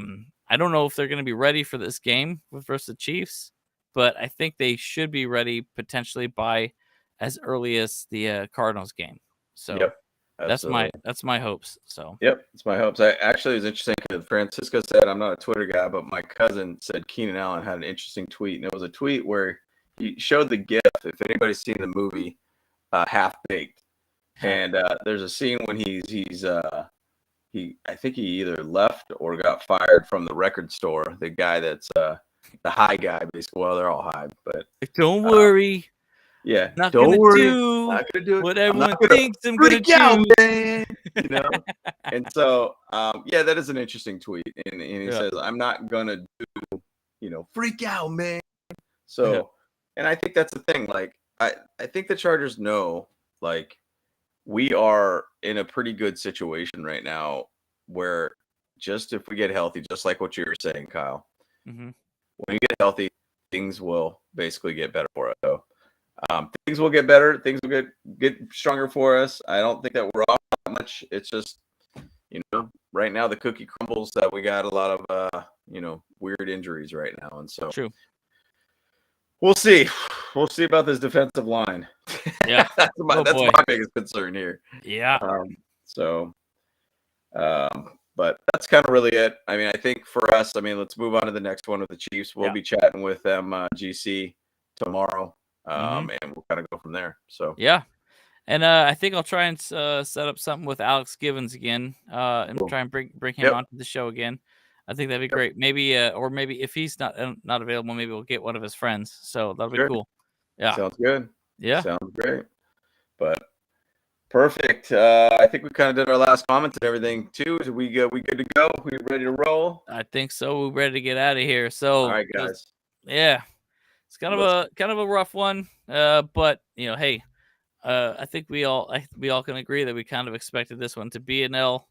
don't know if they're going to be ready for this game versus the Chiefs, but I think they should be ready potentially by as early as the Cardinals game. So that's my hopes. So it's my hopes. It was interesting because Francisco said, I'm not a Twitter guy, but my cousin said Keenan Allen had an interesting tweet, and it was a tweet where he showed the GIF. If anybody's seen the movie Half Baked, and there's a scene when I think he either left or got fired from the record store. The guy that's the high guy, basically. Well, they're all high, but don't worry. Yeah, not don't worry. Not gonna do what everyone thinks I'm gonna do, man. And so, that is an interesting tweet, and he says, "I'm not gonna do, freak out, man." So. And I think that's the thing. Like, I think the Chargers know, like, we are in a pretty good situation right now where just if we get healthy, just like what you were saying, Kyle, when you get healthy, things will basically get better for us. So things will get better. Things will get stronger for us. I don't think that we're off that much. It's just, right now the cookie crumbles that we got a lot of, weird injuries right now. And so. True. We'll see. We'll see about this defensive line. Yeah, that's my biggest concern here. Yeah. But that's kind of really it. I mean, I think for us, let's move on to the next one with the Chiefs. We'll be chatting with them, GC, tomorrow, and we'll kind of go from there. So yeah, and I think I'll try and set up something with Alex Givens again, and try and bring him onto the show again. I think that'd be great. Maybe, or maybe if he's not available, maybe we'll get one of his friends. So that'll be cool. Yeah, sounds good. Yeah, sounds great. But perfect. I think we kind of did our last comments and everything too. Is we good to go? We ready to roll? I think so. We're ready to get out of here. So, all right, guys. Yeah, it's kind of a rough one. But hey, I think we all can agree that we kind of expected this one to be an L.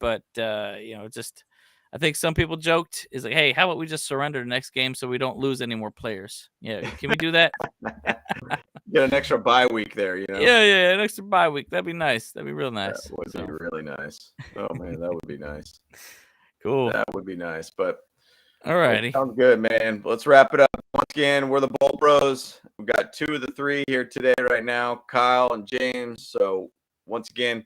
But just I think some people joked is like, hey, how about we just surrender the next game so we don't lose any more players? Yeah, can we do that? Get an extra bye week there, Yeah, an extra bye week. That'd be nice. That'd be real nice. That would be really nice. Oh man, that would be nice. Cool. That would be nice. But all righty, sounds good, man. Let's wrap it up. Once again, we're the Bolt Bros. We've got 2 of the 3 here today, right now, Kyle and James. So once again,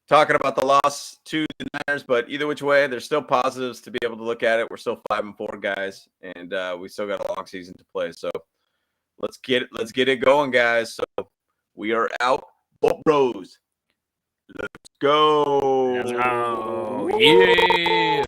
talking about the loss to the Niners, but either which way, there's still positives to be able to look at it. We're still 5-4 guys, and we still got a long season to play. So let's get it going, guys. So we are out, Bolt Bros. Let's go. Yeah.